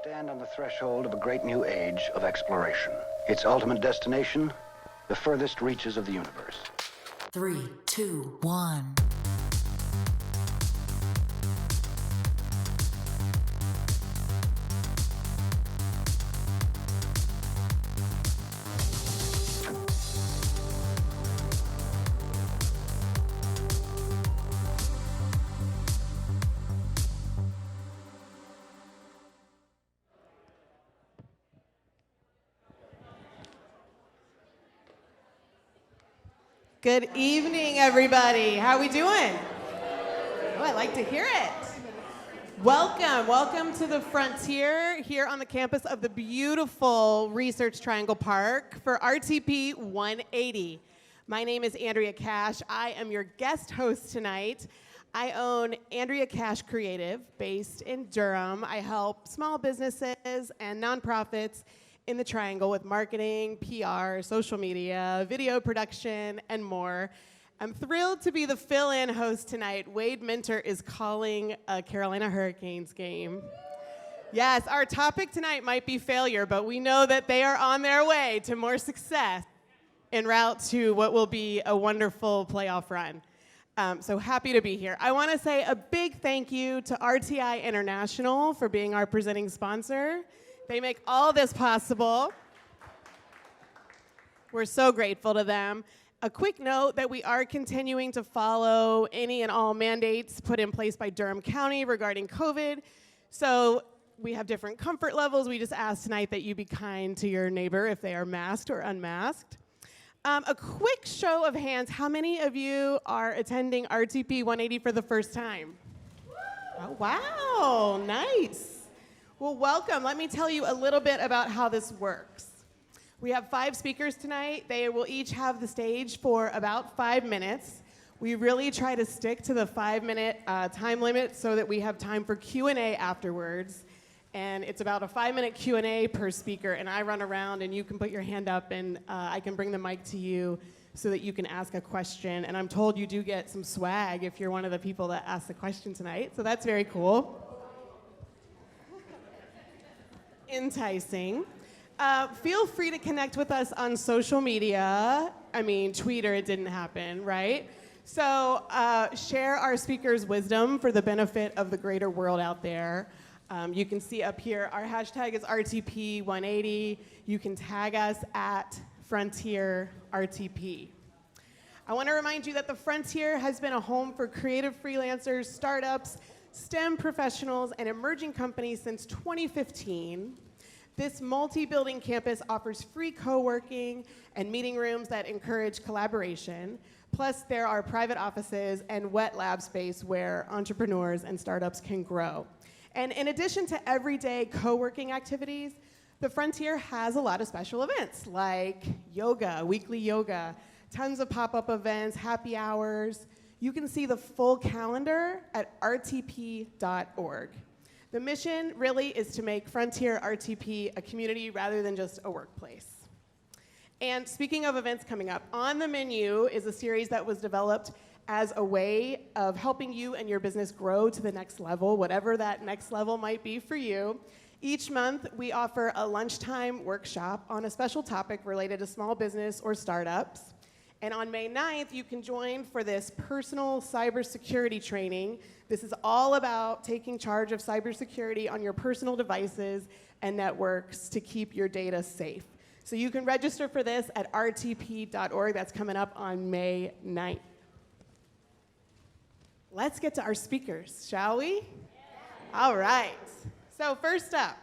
stand on the threshold of a great new age of exploration. Its ultimate destination, the furthest reaches of the universe. 3, 2, 1. Good evening, everybody. How are we doing? Oh, I like to hear it. Welcome to the Frontier here on the campus of the beautiful Research Triangle Park for RTP 180. My name is Andrea Cash. I am your guest host tonight. I own Andrea Cash Creative, based in Durham. I help small businesses and nonprofits in the Triangle with marketing, PR, social media, video production, and more. I'm thrilled to be the fill-in host tonight. Wade Minter is calling a Carolina Hurricanes game. Yes, our topic tonight might be failure, but we know that they are on their way to more success en route to what will be a wonderful playoff run. So happy to be here. I want to say a big thank you to RTI International for being our presenting sponsor. They make all this possible. We're so grateful to them. A quick note that we are continuing to follow any and all mandates put in place by Durham County regarding COVID. So we have different comfort levels. We just ask tonight that you be kind to your neighbor if they are masked or unmasked. A quick show of hands, how many of you are attending RTP 180 for the first time? Oh, wow, nice. Well, welcome. Let me tell you a little bit about how this works. We have 5 speakers tonight. They will each have the stage for about 5 minutes. We really try to stick to the 5-minute time limit so that we have time for Q&A afterwards. And it's about a 5-minute Q&A per speaker, and I run around and you can put your hand up and I can bring the mic to you so that you can ask a question. And I'm told you do get some swag if you're one of the people that asked the question tonight, so that's very cool. Enticing. Feel free to connect with us on social media. I mean, Twitter, it didn't happen, right? So share our speakers' wisdom for the benefit of the greater world out there. You can see up here, our hashtag is RTP 180. You can tag us at Frontier RTP. I want to remind you that the Frontier has been a home for creative freelancers, startups, STEM professionals, and emerging companies since 2015. This multi-building campus offers free co-working and meeting rooms that encourage collaboration. Plus, there are private offices and wet lab space where entrepreneurs and startups can grow. And in addition to everyday co-working activities, the Frontier has a lot of special events like yoga, weekly yoga, tons of pop-up events, happy hours. You can see the full calendar at rtp.org. The mission really is to make Frontier RTP a community rather than just a workplace. And speaking of events coming up, on the menu is a series that was developed as a way of helping you and your business grow to the next level, whatever that next level might be for you. Each month, we offer a lunchtime workshop on a special topic related to small business or startups. And on May 9th, you can join for this personal cybersecurity training. This is all about taking charge of cybersecurity on your personal devices and networks to keep your data safe. So you can register for this at rtp.org. That's coming up on May 9th. Let's get to our speakers, shall we? Yeah. All right. So first up,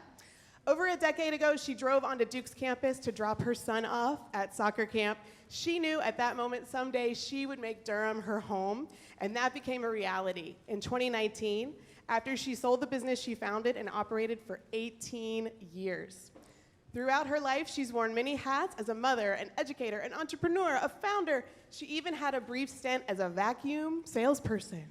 over a decade ago, she drove onto Duke's campus to drop her son off at soccer camp. She knew at that moment someday she would make Durham her home, and that became a reality. In 2019, after she sold the business she founded and operated for 18 years. Throughout her life, she's worn many hats as a mother, an educator, an entrepreneur, a founder. She even had a brief stint as a vacuum salesperson.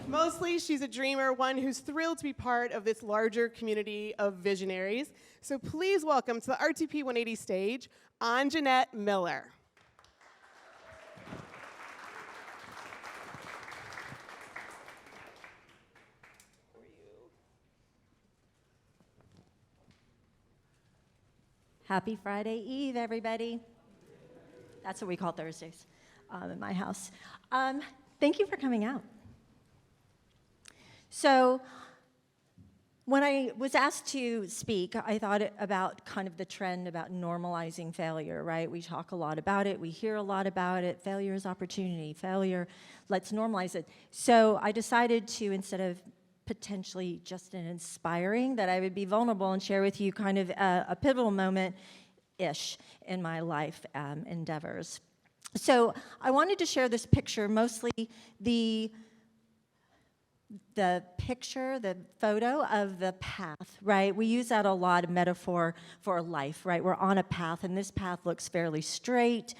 Mostly, she's a dreamer, one who's thrilled to be part of this larger community of visionaries. So please welcome to the RTP 180 stage, Anjanette Miller. Happy Friday Eve, everybody. That's what we call Thursdays in my house. Thank you for coming out. So when I was asked to speak, I thought about kind of the trend about normalizing failure, right? We talk a lot about it. We hear a lot about it. Failure is opportunity. Failure, let's normalize it. So I decided to, instead of potentially just an inspiring, that I would be vulnerable and share with you kind of a pivotal moment-ish in my life endeavors. So I wanted to share this picture, mostly the picture, the photo of the path, right? We use that a lot, a metaphor for life, right? We're on a path, and this path looks fairly straight.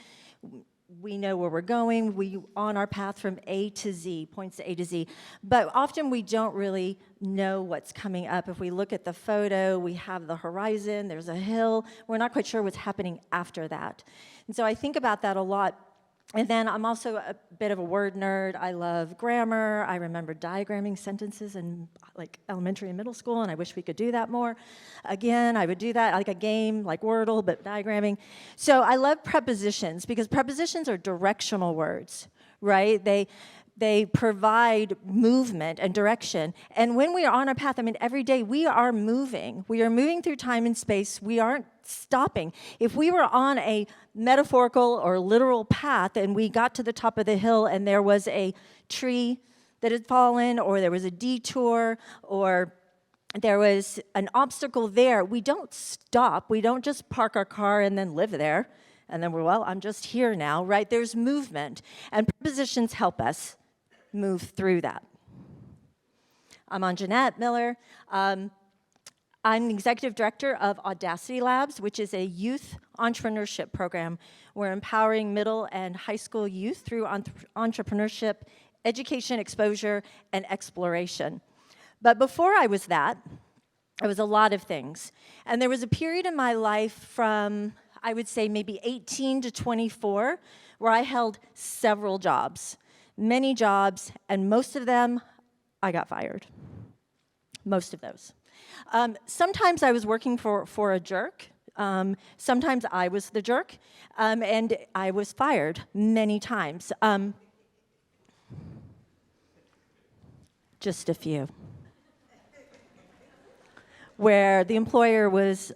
We know where we're going. We on our path from A to Z, points to A to Z. But often we don't really know what's coming up. If we look at the photo, we have the horizon, there's a hill. We're not quite sure what's happening after that. And so I think about that a lot. And then I'm also a bit of a word nerd. I love grammar. I remember diagramming sentences in like elementary and middle school, and I wish we could do that more. Again, I would do that like a game, like Wordle, but diagramming. So I love prepositions because prepositions are directional words, right? They provide movement and direction. And when we are on our path, I mean, every day we are moving. We are moving through time and space. We aren't stopping. If we were on a metaphorical or literal path and we got to the top of the hill and there was a tree that had fallen, or there was a detour, or there was an obstacle there, we don't stop. We don't just park our car and then live there. And then we're, well, I'm just here now, right? There's movement. And prepositions help us move through that. I'm Jeanette Miller. I'm the executive director of Audacity Labs, which is a youth entrepreneurship program. We're empowering middle and high school youth through entrepreneurship, education, exposure, and exploration. But before I was that, I was a lot of things. And there was a period in my life from, I would say, maybe 18 to 24, where I held several jobs, many jobs, and most of them, I got fired. Most of those. Sometimes I was working for a jerk. Sometimes I was the jerk, and I was fired many times. Just a few. Where the employer was,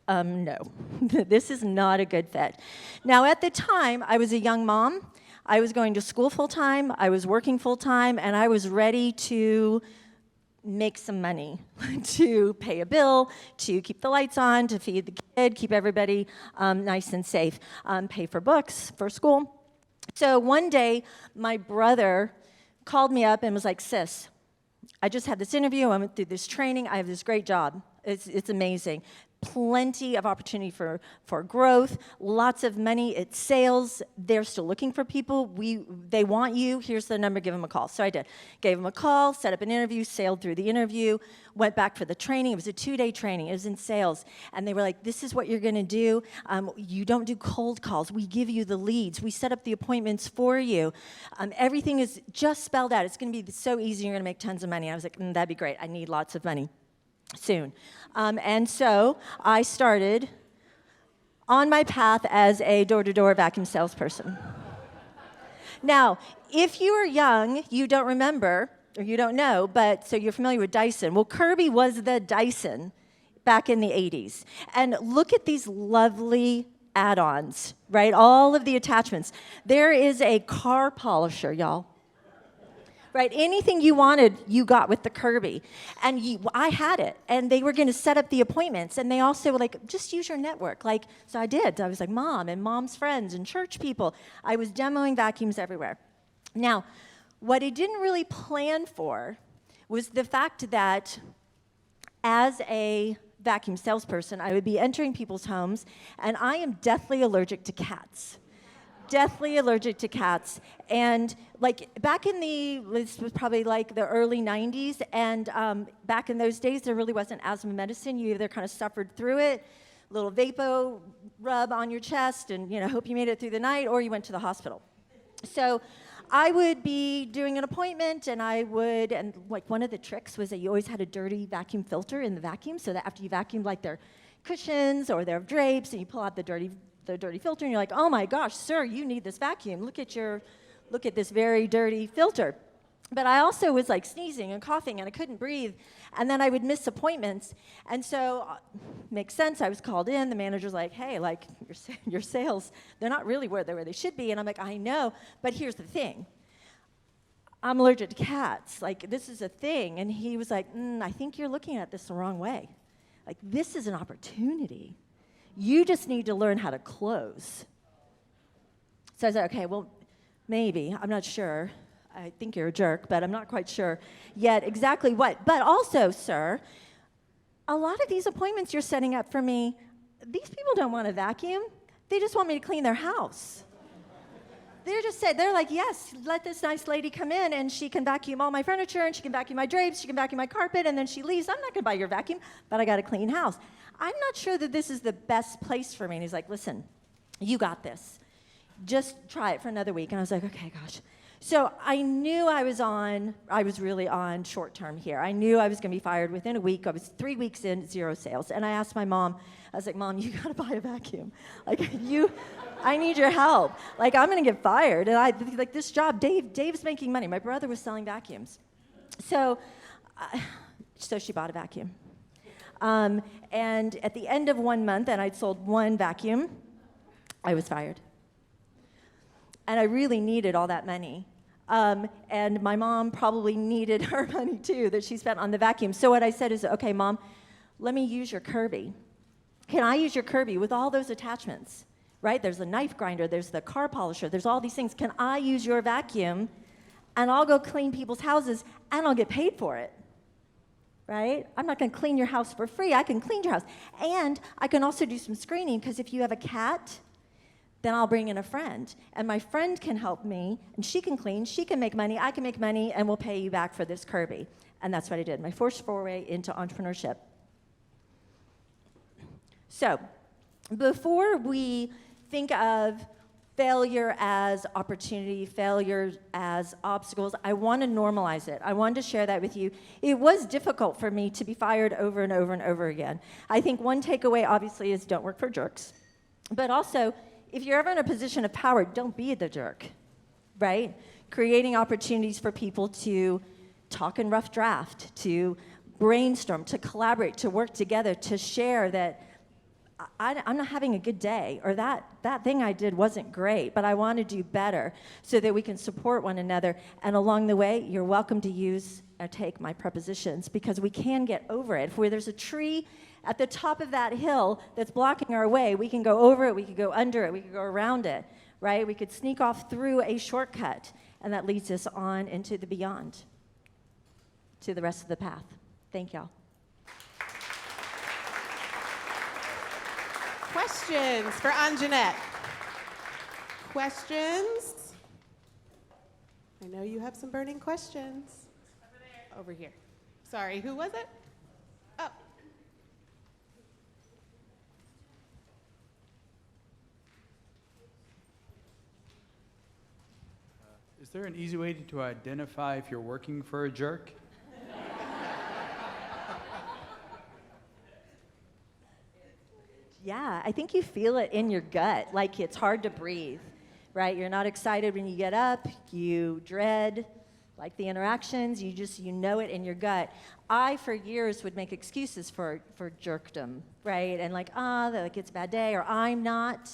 no, this is not a good fit. Now, at the time, I was a young mom. I was going to school full-time. I was working full-time, and I was ready to make some money, to pay a bill, to keep the lights on, to feed the kid, keep everybody nice and safe, pay for books, for school. So one day, my brother called me up and was like, sis, I just had this interview, I went through this training, I have this great job. It's amazing. Plenty of opportunity for growth, lots of money, it's sales, they're still looking for people, they want you, here's the number, give them a call. So I did. Gave them a call, set up an interview, sailed through the interview, went back for the training. It was a 2-day training, it was in sales. And they were like, this is what you're gonna do. You don't do cold calls, we give you the leads, we set up the appointments for you. Everything is just spelled out. It's gonna be so easy, you're gonna make tons of money. I was like, that'd be great, I need lots of money. Soon. And so I started on my path as a door-to-door vacuum salesperson. Now, if you are young, you don't remember, or you don't know, but so you're familiar with Dyson. Well, Kirby was the Dyson back in the 80s. And look at these lovely add-ons, right? All of the attachments. There is a car polisher, y'all. Right, anything you wanted, you got with the Kirby. And I had it, and they were gonna set up the appointments, and they also were like, just use your network. Like, so I did. I was like, Mom and Mom's friends and church people. I was demoing vacuums everywhere. Now, what I didn't really plan for was the fact that as a vacuum salesperson, I would be entering people's homes, and I am deathly allergic to cats. Deathly allergic to cats. And like back in this was probably like the early 90s, and back in those days there really wasn't asthma medicine. You either kind of suffered through it, little Vapo rub on your chest, and hope you made it through the night, or you went to the hospital. So I would be doing an appointment, and like one of the tricks was that you always had a dirty vacuum filter in the vacuum, so that after you vacuumed, like cushions or their drapes, and you pull out the dirty filter, and you're like, oh my gosh, sir, you need this vacuum. Look at this very dirty filter. But I also was like sneezing and coughing, and I couldn't breathe, and then I would miss appointments. And so, makes sense, I was called in, the manager's like, hey, like, your sales, they're not really where they should be. And I'm like, I know, but here's the thing. I'm allergic to cats. Like, this is a thing. And he was like, I think you're looking at this the wrong way. Like, this is an opportunity. You just need to learn how to close. So I said, okay, well, maybe, I'm not sure. I think you're a jerk, but I'm not quite sure yet exactly what. But also, sir, a lot of these appointments you're setting up for me, these people don't want a vacuum. They just want me to clean their house. They're like, yes, let this nice lady come in, and she can vacuum all my furniture, and she can vacuum my drapes, she can vacuum my carpet, and then she leaves. I'm not going to buy your vacuum, but I got a clean house. I'm not sure that this is the best place for me. And he's like, listen, you got this. Just try it for another week. And I was like, okay, gosh. So I knew I was really on short term here. I knew I was going to be fired within a week. I was 3 weeks in, 0 sales. And I asked my mom, I was like, Mom, you got to buy a vacuum. Like, I need your help. Like, I'm going to get fired. And like this job, Dave's making money. My brother was selling vacuums. So she bought a vacuum. And at the end of 1 month, and I'd sold 1 vacuum, I was fired. And I really needed all that money. And my mom probably needed her money too that she spent on the vacuum. So what I said is, okay, Mom, let me use your Kirby. Can I use your Kirby with all those attachments? Right? There's a knife grinder, there's the car polisher, there's all these things. Can I use your vacuum, and I'll go clean people's houses, and I'll get paid for it? Right? I'm not going to clean your house for free. I can clean your house. And I can also do some screening, because if you have a cat, then I'll bring in a friend. And my friend can help me, and she can clean, she can make money, I can make money, and we'll pay you back for this Kirby. And that's what I did, my first foray into entrepreneurship. So, before we think of failure as opportunity, failure as obstacles, I want to normalize it. I wanted to share that with you. It was difficult for me to be fired over and over and over again. I think one takeaway, obviously, is don't work for jerks. But also, if you're ever in a position of power, don't be the jerk, right? Creating opportunities for people to talk in rough draft, to brainstorm, to collaborate, to work together, to share that I'm not having a good day, or that thing I did wasn't great, but I want to do better so that we can support one another. And along the way, you're welcome to use or take my prepositions, because we can get over it. If there's a tree at the top of that hill that's blocking our way, we can go over it, we could go under it, we could go around it, right? We could sneak off through a shortcut, and that leads us on into the beyond, to the rest of the path. Thank y'all. Questions for Anjanette? Questions? I know you have some burning questions. Over there. Over here. Sorry, who was it? Oh. Is there an easy way to identify if you're working for a jerk? Yeah, I think you feel it in your gut, like it's hard to breathe, right? You're not excited when you get up, you dread, like the interactions, you know it in your gut. I, for years, would make excuses for jerkdom, right? And like, like it's a bad day, or I'm not,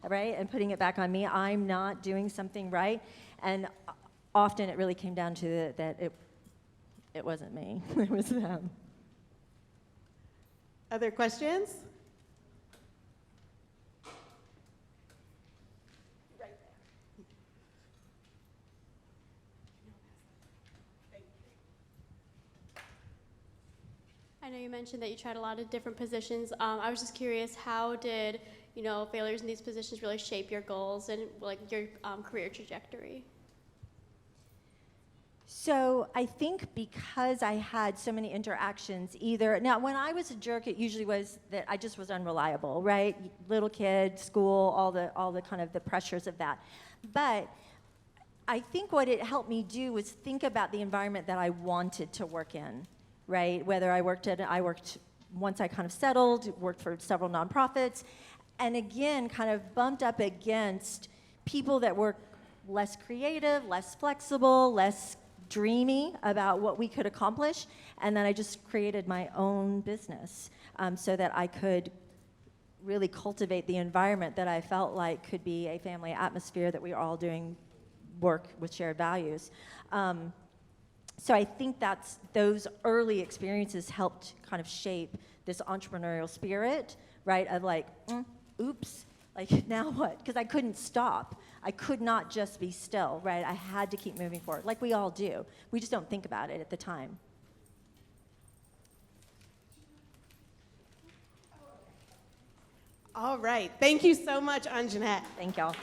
right? And putting it back on me, I'm not doing something right. And often it really came down to that it wasn't me, it was them. Other questions? I know you mentioned that you tried a lot of different positions. I was just curious, how did failures in these positions really shape your goals and like your career trajectory? So I think because I had so many interactions, now when I was a jerk, it usually was that I just was unreliable, right? Little kid, school, all the kind of the pressures of that. But I think what it helped me do was think about the environment that I wanted to work in, right? Whether I worked once I kind of settled, worked for several nonprofits, and again, kind of bumped up against people that were less creative, less flexible, less dreamy about what we could accomplish. And then I just created my own business so that I could really cultivate the environment that I felt like could be a family atmosphere, that we are all doing work with shared values. So I think those early experiences helped kind of shape this entrepreneurial spirit, right? Of like, oops, like now what? Because I couldn't stop. I could not just be still, right? I had to keep moving forward, like we all do. We just don't think about it at the time. All right. Thank you so much, Anjanette. Thank y'all.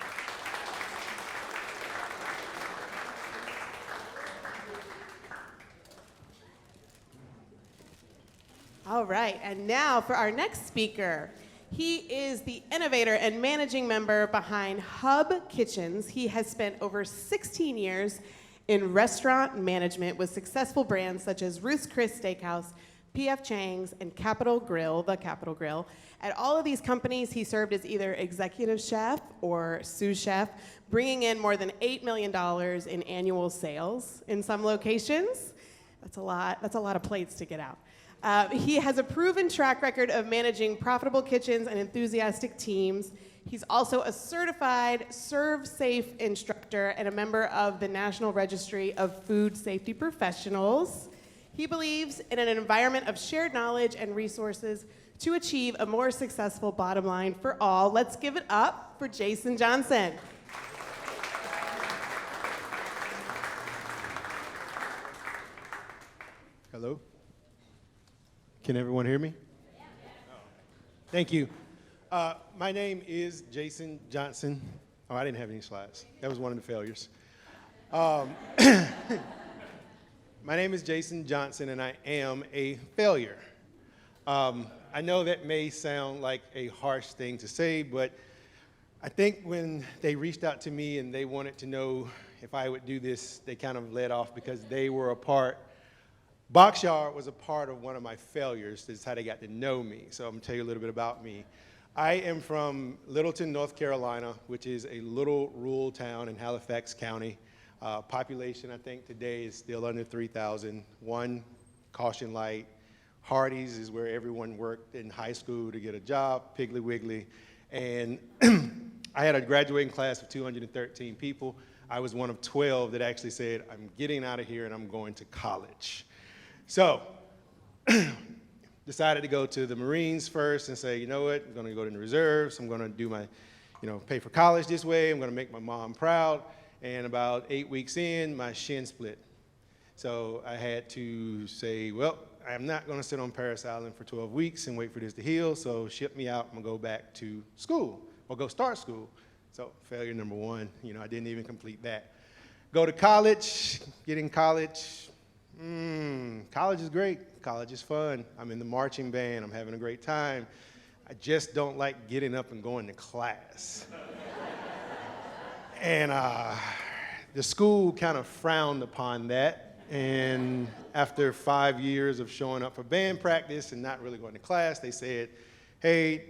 All right, and now for our next speaker. He is the innovator and managing member behind Hub Kitchens. He has spent over 16 years in restaurant management with successful brands such as Ruth's Chris Steakhouse, P.F. Chang's, and Capitol Grill, the Capitol Grill. At all of these companies, he served as either executive chef or sous chef, bringing in more than $8 million in annual sales in some locations. That's a lot of plates to get out. He has a proven track record of managing profitable kitchens and enthusiastic teams. He's also a certified Serve Safe instructor and a member of the National Registry of Food Safety Professionals. He believes in an environment of shared knowledge and resources to achieve a more successful bottom line for all. Let's give it up for Jason Johnson. Hello? Can everyone hear me? Thank you. My name is Jason Johnson. Oh, I didn't have any slides. That was one of the failures. My name is Jason Johnson, and I am a failure. I know that may sound like a harsh thing to say, but I think when they reached out to me and they wanted to know if I would do this, they kind of led off because they were a part. Boxyard was a part of one of my failures. This is how they got to know me. So I'm going to tell you a little bit about me. I am from Littleton, North Carolina, which is a little rural town in Halifax County. Population, I think, today is still under 3,000. One caution light. Hardee's is where everyone worked in high school to get a job, Piggly Wiggly. And I had a graduating class of 213 people. I was one of 12 that actually said, I'm getting out of here and I'm going to college. So, decided to go to the Marines first and say, you know what, I'm going to go to the reserves. I'm going to do my, pay for college this way. I'm going to make my mom proud. And about 8 weeks in, my shin split. So I had to say, well, I'm not going to sit on Parris Island for 12 weeks and wait for this to heal. So ship me out. I'm going to go back to school or go start school. So failure number one, I didn't even complete that. Go to college, get in college. College is great. College is fun. I'm in the marching band. I'm having a great time. I just don't like getting up and going to class. And the school kind of frowned upon that. And after 5 years of showing up for band practice and not really going to class, they said, hey,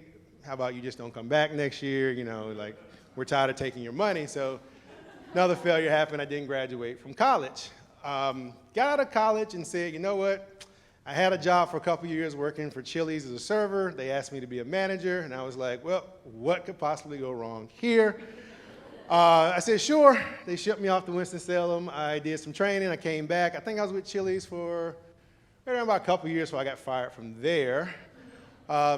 how about you just don't come back next year? We're tired of taking your money. So another failure happened. I didn't graduate from college. Got out of college and said, you know what? I had a job for a couple years working for Chili's as a server. They asked me to be a manager, and I was like, well, what could possibly go wrong here? I said, sure. They shipped me off to Winston-Salem. I did some training. I came back. I think I was with Chili's for around about a couple years before I got fired from there.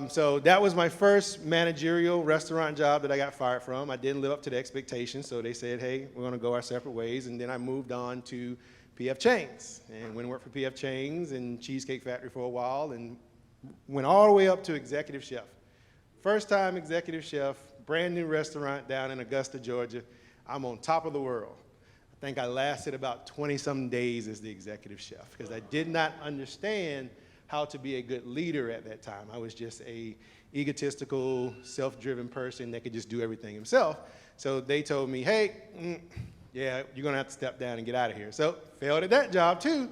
So that was my first managerial restaurant job that I got fired from. I didn't live up to the expectations, so they said, hey, we're going to go our separate ways. And then I moved on to P.F. Chang's and went and worked for P.F. Chang's and Cheesecake Factory for a while and went all the way up to executive chef. First time executive chef, brand new restaurant down in Augusta, Georgia. I'm on top of the world. I think I lasted about 20-some days as the executive chef because I did not understand how to be a good leader at that time. I was just a egotistical, self-driven person that could just do everything himself. So they told me, hey, yeah, you're going to have to step down and get out of here. So failed at that job, too.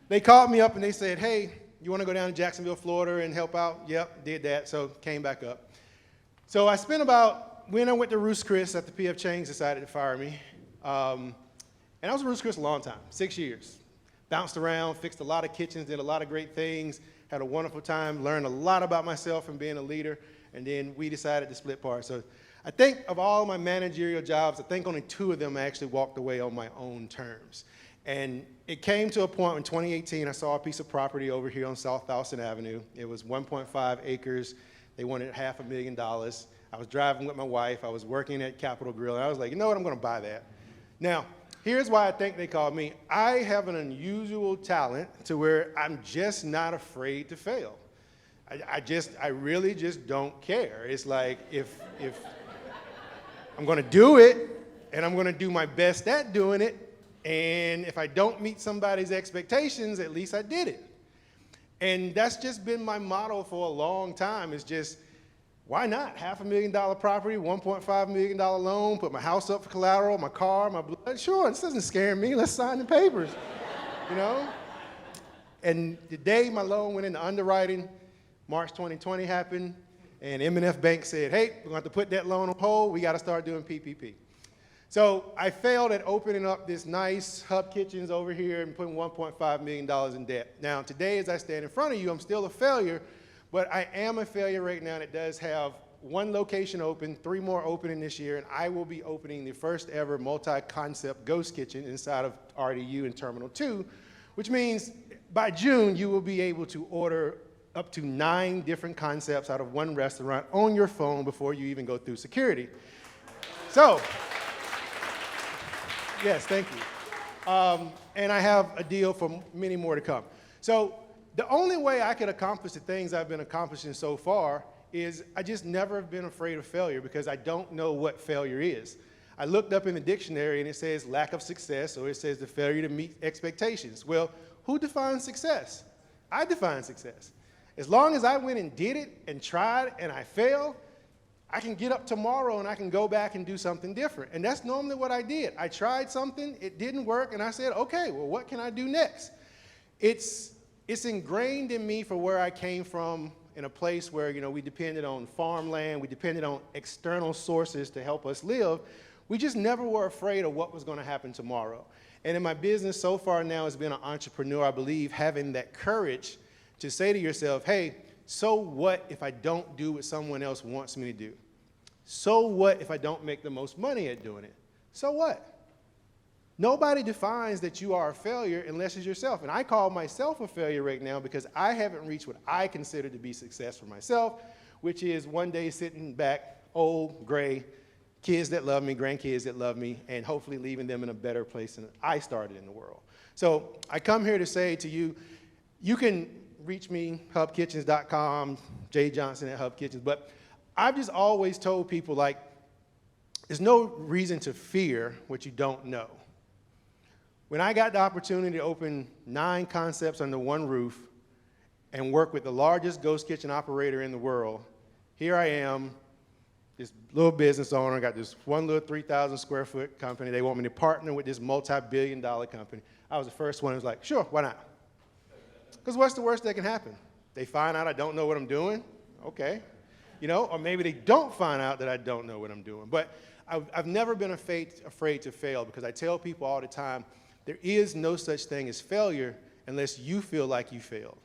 They called me up and they said, hey, you want to go down to Jacksonville, Florida and help out? Yep, did that, so came back up. So I spent when I went to Ruth's Chris after P.F. Chang's decided to fire me, and I was at Ruth's Chris a long time, 6 years. Bounced around, fixed a lot of kitchens, did a lot of great things, had a wonderful time, learned a lot about myself and being a leader, and then we decided to split parts. So I think of all my managerial jobs, I think only 2 of them I actually walked away on my own terms. And it came to a point in 2018, I saw a piece of property over here on South Dawson Avenue. It was 1.5 acres. They wanted $500,000. I was driving with my wife. I was working at Capitol Grill, and I was like, you know what, I'm going to buy that. Now, here's why I think they called me. I have an unusual talent to where I'm just not afraid to fail. I really just don't care. It's like if I'm going to do it, and I'm going to do my best at doing it, and if I don't meet somebody's expectations, at least I did it. And that's just been my motto for a long time. It's just, why not? $500,000 property, $1.5 million loan, put my house up for collateral, my car, my blood. Sure, this doesn't scare me. Let's sign the papers, you know? And the day my loan went into underwriting, March 2020 happened, and M&F Bank said, hey, we're going to have to put that loan on hold. We got to start doing PPP. So I failed at opening up this nice Hub Kitchens over here and putting $1.5 million in debt. Now, today, as I stand in front of you, I'm still a failure, but I am a failure right now, and it does have 1 location open, 3 more opening this year, and I will be opening the first ever multi-concept ghost kitchen inside of RDU in Terminal 2, which means by June, you will be able to order up to 9 different concepts out of 1 restaurant on your phone before you even go through security. So, yes, thank you. And I have a deal for many more to come. So the only way I could accomplish the things I've been accomplishing so far is I just never have been afraid of failure because I don't know what failure is. I looked up in the dictionary and it says lack of success, or it says the failure to meet expectations. Well, who defines success? I define success. As long as I went and did it and tried and I failed, I can get up tomorrow and I can go back and do something different. And that's normally what I did. I tried something, it didn't work, and I said, okay, well, what can I do next? It's ingrained in me for where I came from in a place where, you know, we depended on farmland, we depended on external sources to help us live. We just never were afraid of what was going to happen tomorrow. And in my business so far now as being an entrepreneur, I believe having that courage to say to yourself, hey, so what if I don't do what someone else wants me to do? So what if I don't make the most money at doing it? So what? Nobody defines that you are a failure unless it's yourself. And I call myself a failure right now because I haven't reached what I consider to be success for myself, which is one day sitting back, old, gray, kids that love me, grandkids that love me, and hopefully leaving them in a better place than I started in the world. So I come here to say to you, you can reach me, hubkitchens.com, Jay Johnson at Hub Kitchens, but I've just always told people, like, there's no reason to fear what you don't know. When I got the opportunity to open 9 concepts under 1 roof and work with the largest ghost kitchen operator in the world, here I am, this little business owner, got this one little 3,000 square foot company. They want me to partner with this multi-billion-dollar company. I was the first one who was like, sure, why not? Because what's the worst that can happen? They find out I don't know what I'm doing, okay. You know, or maybe they don't find out that I don't know what I'm doing. But I've never been afraid to fail because I tell people all the time, there is no such thing as failure unless you feel like you failed.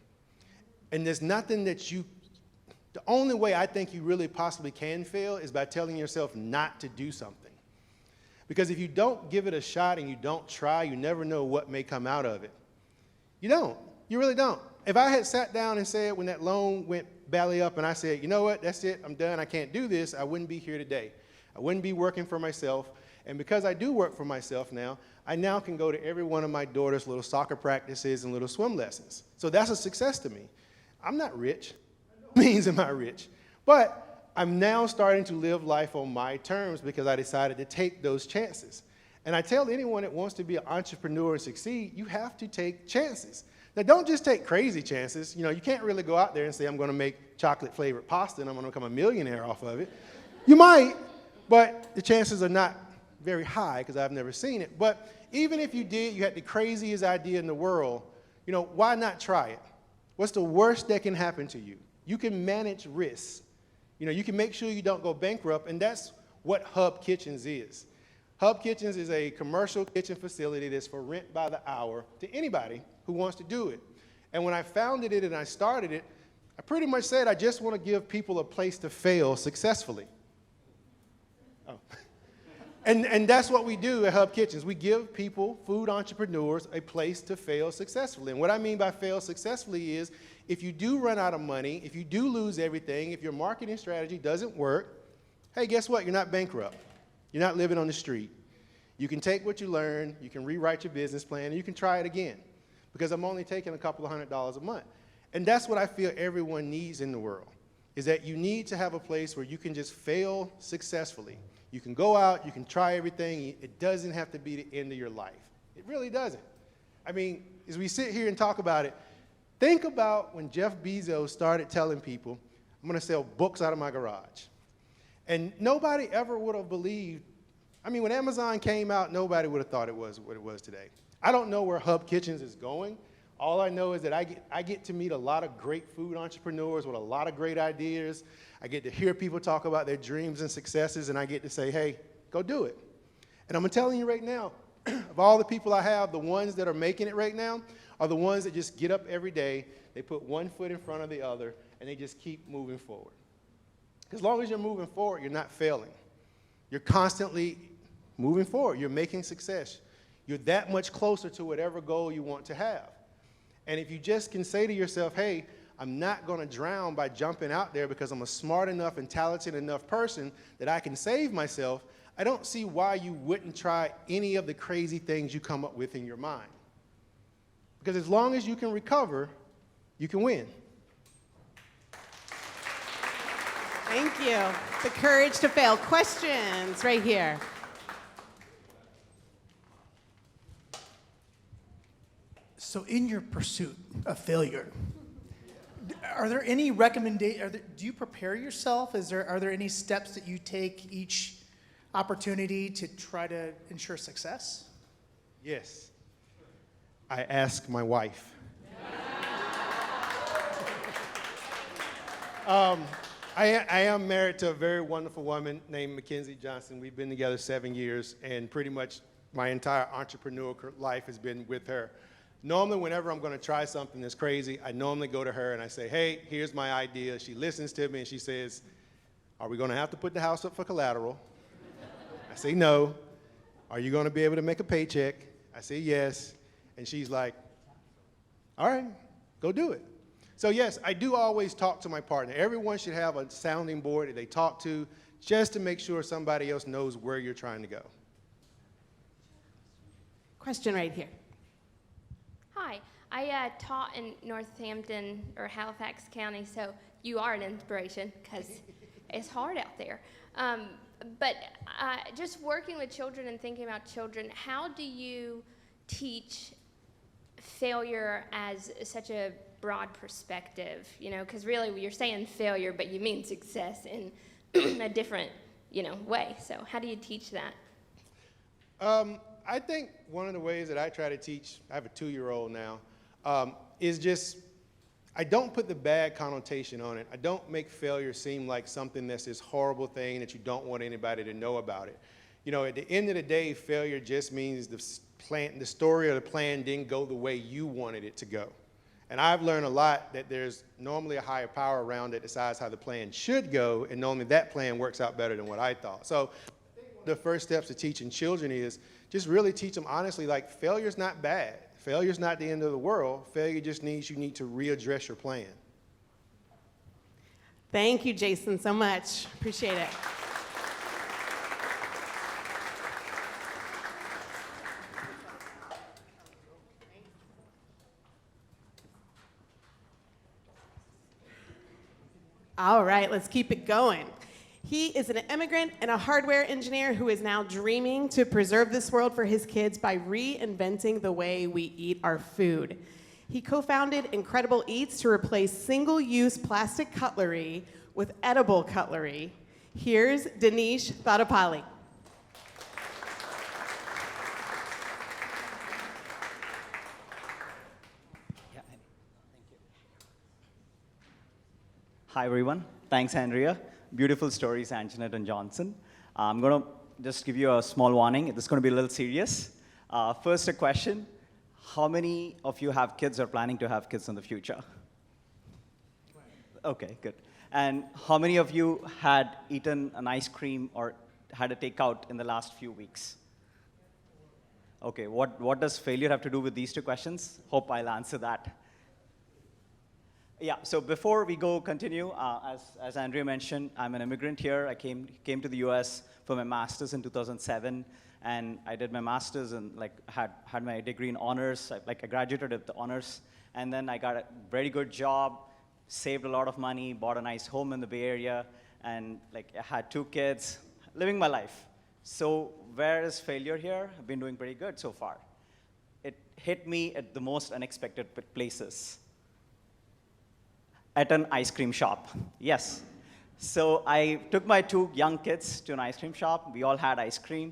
And there's nothing that the only way I think you really possibly can fail is by telling yourself not to do something. Because if you don't give it a shot and you don't try, you never know what may come out of it. You don't. You really don't. If I had sat down and said when that loan went belly up and I said, you know what, that's it, I'm done, I can't do this, I wouldn't be here today. I wouldn't be working for myself. And because I do work for myself now, I now can go to every one of my daughter's little soccer practices and little swim lessons. So that's a success to me. I'm not rich. By no means am I rich. But I'm now starting to live life on my terms because I decided to take those chances. And I tell anyone that wants to be an entrepreneur and succeed, you have to take chances. Now, don't just take crazy chances. You know, you can't really go out there and say, I'm going to make chocolate-flavored pasta and I'm going to become a millionaire off of it. You might, but the chances are not very high because I've never seen it. But even if you did, you had the craziest idea in the world, you know, why not try it? What's the worst that can happen to you? You can manage risks. You know, you can make sure you don't go bankrupt, and that's what Hub Kitchens is. Hub Kitchens is a commercial kitchen facility that's for rent by the hour to anybody who wants to do it. And when I founded it and I started it, I pretty much said I just want to give people a place to fail successfully. Oh. And that's what we do at Hub Kitchens. We give people, food entrepreneurs, a place to fail successfully. And what I mean by fail successfully is if you do run out of money, if you do lose everything, if your marketing strategy doesn't work, hey, guess what? You're not bankrupt. You're not living on the street. You can take what you learn, you can rewrite your business plan, and you can try it again. Because I'm only taking a couple of $100s a month. And that's what I feel everyone needs in the world, is that you need to have a place where you can just fail successfully. You can go out, you can try everything. It doesn't have to be the end of your life. It really doesn't. I mean, as we sit here and talk about it, think about when Jeff Bezos started telling people, I'm going to sell books out of my garage. And nobody ever would have believed. I mean, when Amazon came out, nobody would have thought it was what it was today. I don't know where Hub Kitchens is going. All I know is that I get to meet a lot of great food entrepreneurs with a lot of great ideas. I get to hear people talk about their dreams and successes, and I get to say, hey, go do it. And I'm telling you right now, of all the people I have, the ones that are making it right now are the ones that just get up every day, they put one foot in front of the other, and they just keep moving forward. As long as you're moving forward, you're not failing. You're constantly moving forward. You're making success. You're that much closer to whatever goal you want to have. And if you just can say to yourself, hey, I'm not going to drown by jumping out there because I'm a smart enough and talented enough person that I can save myself, I don't see why you wouldn't try any of the crazy things you come up with in your mind. Because as long as you can recover, you can win. Thank you. The courage to fail. Questions right here. So in your pursuit of failure, are there any recommendations? Do you prepare yourself? Are there any steps that you take each opportunity to try to ensure success? Yes. I ask my wife. I am married to a very wonderful woman named Mackenzie Johnson. We've been together 7 years, and pretty much my entire entrepreneurial life has been with her. Normally, whenever I'm going to try something that's crazy, I normally go to her and I say, hey, here's my idea. She listens to me and she says, are we going to have to put the house up for collateral? I say no. Are you going to be able to make a paycheck? I say yes. And she's like, all right, go do it. So yes, I do always talk to my partner. Everyone should have a sounding board that they talk to just to make sure somebody else knows where you're trying to go. Question right here. Hi, I taught in Northampton or Halifax County, so you are an inspiration because it's hard out there. But just working with children and thinking about children, how do you teach failure as such a broad perspective? You know, because really you're saying failure, but you mean success in a different, way. So how do you teach that? I think one of the ways that I try to teach, I have a 2-year-old now, is just, I don't put the bad connotation on it. I don't make failure seem like something that's this horrible thing that you don't want anybody to know about it. At the end of the day, failure just means the story or the plan didn't go the way you wanted it to go. And I've learned a lot that there's normally a higher power around that decides how the plan should go, and normally that plan works out better than what I thought. So the first steps to teaching children is just really teach them honestly, like, failure's not bad. Failure's not the end of the world. Failure just means you need to readdress your plan. Thank you, Jason, so much. Appreciate it. All right, let's keep it going. He is an immigrant and a hardware engineer who is now dreaming to preserve this world for his kids by reinventing the way we eat our food. He co-founded Incredible Eats to replace single-use plastic cutlery with edible cutlery. Here's Dinesh Thadapali. Hi, everyone. Thanks, Andrea. Beautiful stories, Anjanette and Johnson. I'm going to just give you a small warning. This is going to be a little serious. First, a question. How many of you have kids or planning to have kids in the future? Okay, good. And how many of you had eaten an ice cream or had a takeout in the last few weeks? Okay, what does failure have to do with these two questions? Hope I'll answer that. Yeah, so before we continue, as Andrea mentioned, I'm an immigrant here. I came to the US for my master's in 2007, and I did my master's and had my degree in honors. I graduated with the honors, and then I got a very good job, saved a lot of money, bought a nice home in the Bay Area, and I had 2 kids, living my life. So where is failure here? I've been doing pretty good so far. It hit me at the most unexpected places. At an ice cream shop, yes. So I took my 2 young kids to an ice cream shop. We all had ice cream.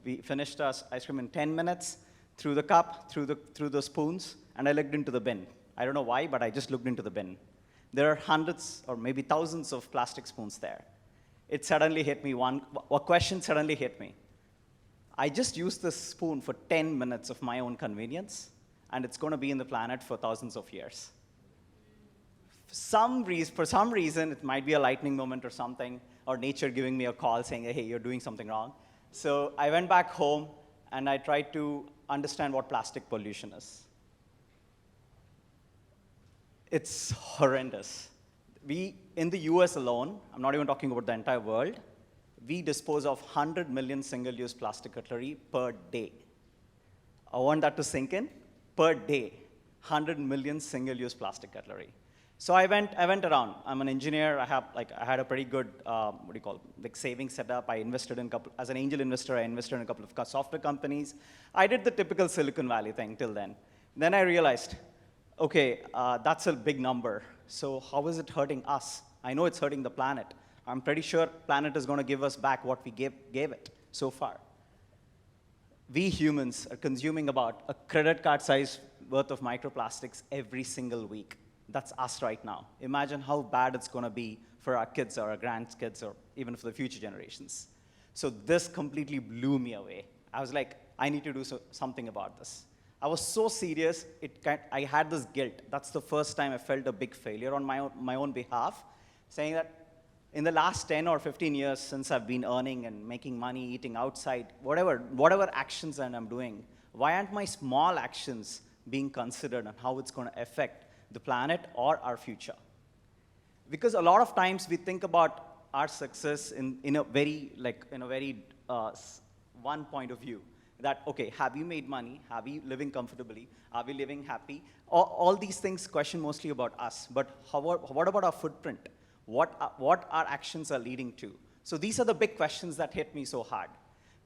We finished our ice cream in 10 minutes, through the cup, through the spoons, and I looked into the bin. I don't know why, but I just looked into the bin. There are hundreds or maybe thousands of plastic spoons there. It suddenly hit me, a question suddenly hit me. I just used this spoon for 10 minutes of my own convenience, and it's going to be in the planet for thousands of years. For some reason, it might be a lightning moment or something, or nature giving me a call saying, hey, you're doing something wrong. So I went back home, and I tried to understand what plastic pollution is. It's horrendous. In the US alone, I'm not even talking about the entire world, we dispose of 100 million single-use plastic cutlery per day. I want that to sink in. Per day, 100 million single-use plastic cutlery. So I went around. I'm an engineer. I had a pretty good, savings setup. I invested in as an angel investor, I invested in a couple of software companies. I did the typical Silicon Valley thing till then. Then I realized, okay, that's a big number. So how is it hurting us? I know it's hurting the planet. I'm pretty sure planet is going to give us back what we gave it so far. We humans are consuming about a credit card size worth of microplastics every single week. That's us right now. Imagine how bad it's going to be for our kids or our grandkids or even for the future generations. So this completely blew me away. I was like, I need to do something about this. I was so serious, I had this guilt. That's the first time I felt a big failure on my own behalf, saying that in the last 10 or 15 years since I've been earning and making money, eating outside, whatever actions that I'm doing, why aren't my small actions being considered and how it's going to affect the planet or our future? Because a lot of times we think about our success in a very one point of view. That, okay, have you made money? Have you living comfortably? Are we living happy? All these things question mostly about us. But what about our footprint? What our actions are leading to? So these are the big questions that hit me so hard.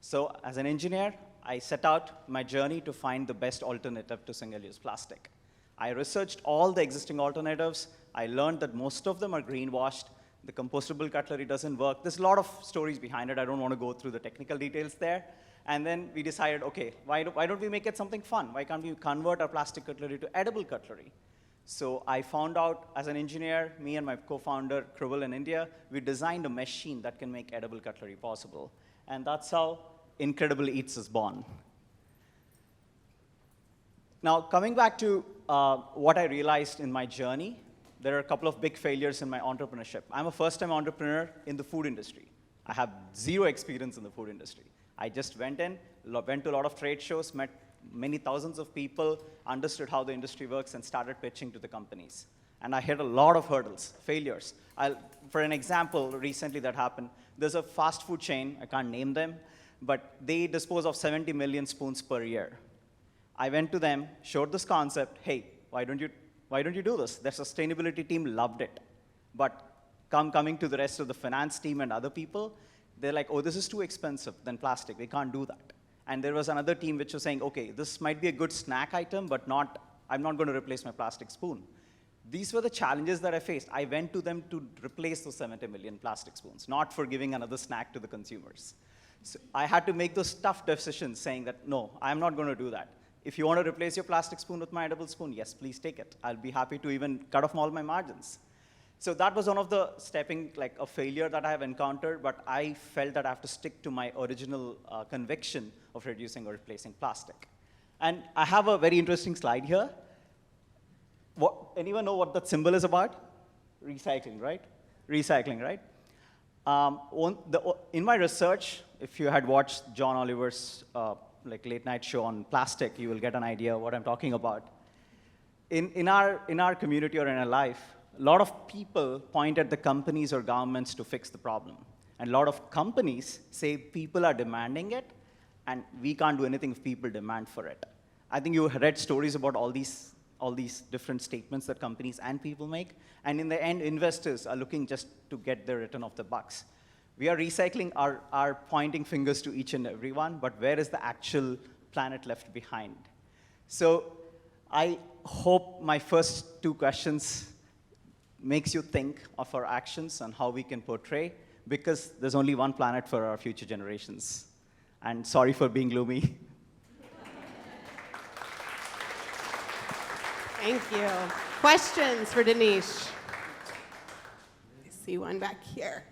So as an engineer, I set out my journey to find the best alternative to single-use plastic. I researched all the existing alternatives. I learned that most of them are greenwashed. The compostable cutlery doesn't work. There's a lot of stories behind it. I don't want to go through the technical details there. And then we decided, okay, why don't we make it something fun? Why can't we convert our plastic cutlery to edible cutlery? So I found out, as an engineer, me and my co-founder, Kruvil in India, we designed a machine that can make edible cutlery possible. And that's how Incredible Eats is born. Now, coming back to what I realized in my journey, there are a couple of big failures in my entrepreneurship. I'm a first-time entrepreneur in the food industry. I have zero experience in the food industry. I just went to a lot of trade shows, met many thousands of people, understood how the industry works, and started pitching to the companies. And I hit a lot of hurdles, failures. For an example, recently that happened, there's a fast food chain, I can't name them, but they dispose of 70 million spoons per year. I went to them, showed this concept, hey, why don't you do this? Their sustainability team loved it. But coming to the rest of the finance team and other people, they're like, oh, this is too expensive than plastic. We can't do that. And there was another team which was saying, okay, this might be a good snack item, but I'm not going to replace my plastic spoon. These were the challenges that I faced. I went to them to replace those 70 million plastic spoons, not for giving another snack to the consumers. So I had to make those tough decisions saying that, no, I'm not going to do that. If you want to replace your plastic spoon with my edible spoon, yes, please take it. I'll be happy to even cut off all my margins. So that was one of the a failure that I have encountered, but I felt that I have to stick to my original conviction of reducing or replacing plastic. And I have a very interesting slide here. Anyone know what that symbol is about? Recycling, right? Recycling, right? In my research, if you had watched John Oliver's late night show on plastic, you will get an idea of what I'm talking about. In our community or in our life, a lot of people point at the companies or governments to fix the problem. And a lot of companies say people are demanding it, and we can't do anything if people demand for it. I think you read stories about all these different statements that companies and people make, and in the end, investors are looking just to get their return of the bucks. We are recycling our pointing fingers to each and every one, but where is the actual planet left behind? So I hope my first two questions makes you think of our actions and how we can portray, because there's only one planet for our future generations. And sorry for being gloomy. Thank you. Questions for Dinesh? I see one back here.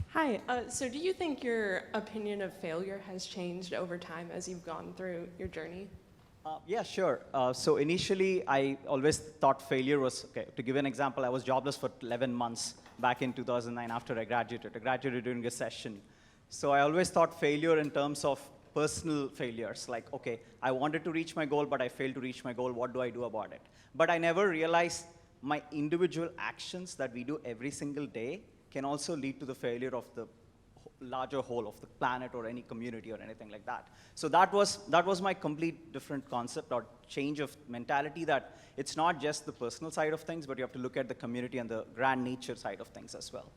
Hi, so do you think your opinion of failure has changed over time as you've gone through your journey? Yeah, sure. So initially, I always thought failure was, okay, to give an example, I was jobless for 11 months back in 2009 after I graduated. I graduated during a session. So I always thought failure in terms of personal failures, like, okay, I wanted to reach my goal, but I failed to reach my goal. What do I do about it? But I never realized my individual actions that we do every single day can also lead to the failure of the larger whole of the planet or any community or anything like that. So that was my complete different concept or change of mentality, that it's not just the personal side of things, but you have to look at the community and the grand nature side of things as well.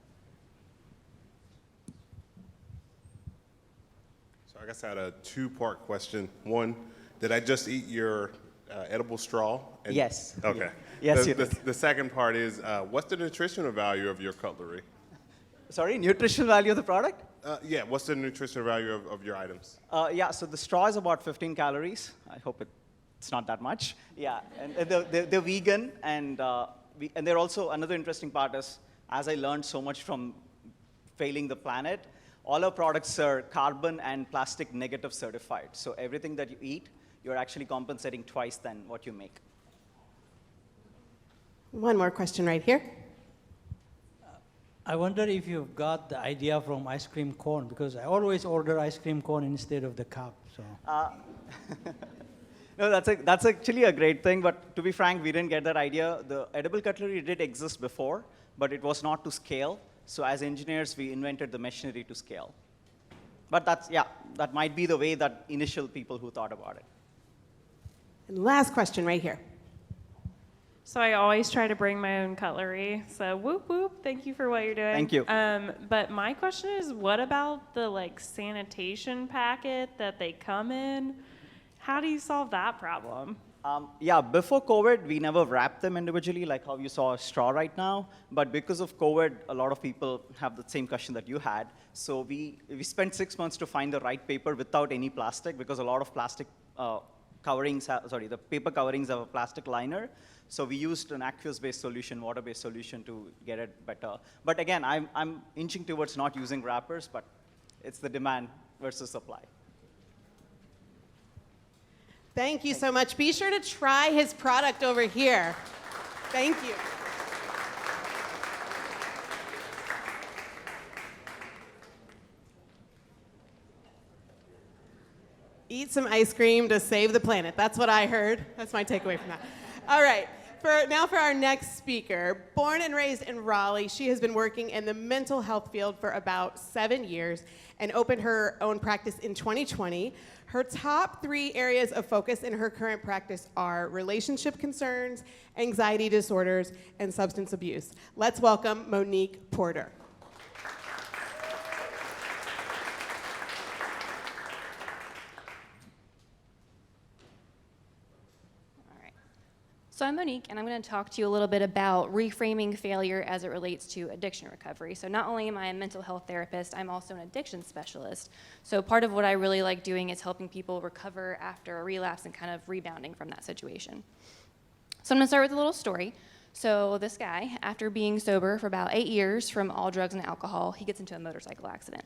So I guess I had a two-part question. One, did I just eat your edible straw? Yes. Okay. Yes, the second part is, what's the nutritional value of your cutlery? Sorry, nutritional value of the product? Yeah, what's the nutritional value of your items? Yeah, so the straw is about 15 calories. I hope it's not that much. Yeah, and they're vegan, and they're also, another interesting part is, as I learned so much from failing the planet, all our products are carbon and plastic negative certified. So everything that you eat, you're actually compensating twice than what you make. One more question right here. I wonder if you've got the idea from ice cream cone, because I always order ice cream cone instead of the cup. So. No, that's actually a great thing, but to be frank, we didn't get that idea. The edible cutlery did exist before, but it was not to scale. So as engineers, we invented the machinery to scale. But that might be the way that initial people who thought about it. And last question right here. So I always try to bring my own cutlery. So whoop whoop, thank you for what you're doing. Thank you. But my question is, what about the sanitation packet that they come in? How do you solve that problem? Yeah, before COVID, we never wrapped them individually, like how you saw a straw right now. But because of COVID, a lot of people have the same question that you had. So we spent 6 months to find the right paper without any plastic, because a lot of plastic coverings, the paper coverings have a plastic liner. So we used an aqueous-based solution, water-based solution to get it better. But again, I'm inching towards not using wrappers, but it's the demand versus supply. Thank you so much. Be sure to try his product over here. Thank you. Eat some ice cream to save the planet. That's what I heard. That's my takeaway from that. All right. Now for our next speaker. Born and raised in Raleigh, she has been working in the mental health field for about 7 years and opened her own practice in 2020. Her top 3 areas of focus in her current practice are relationship concerns, anxiety disorders, and substance abuse. Let's welcome Monique Porter. So I'm Monique, and I'm going to talk to you a little bit about reframing failure as it relates to addiction recovery. So not only am I a mental health therapist, I'm also an addiction specialist. So part of what I really like doing is helping people recover after a relapse and kind of rebounding from that situation. So I'm going to start with a little story. So this guy, after being sober for about 8 years from all drugs and alcohol, he gets into a motorcycle accident.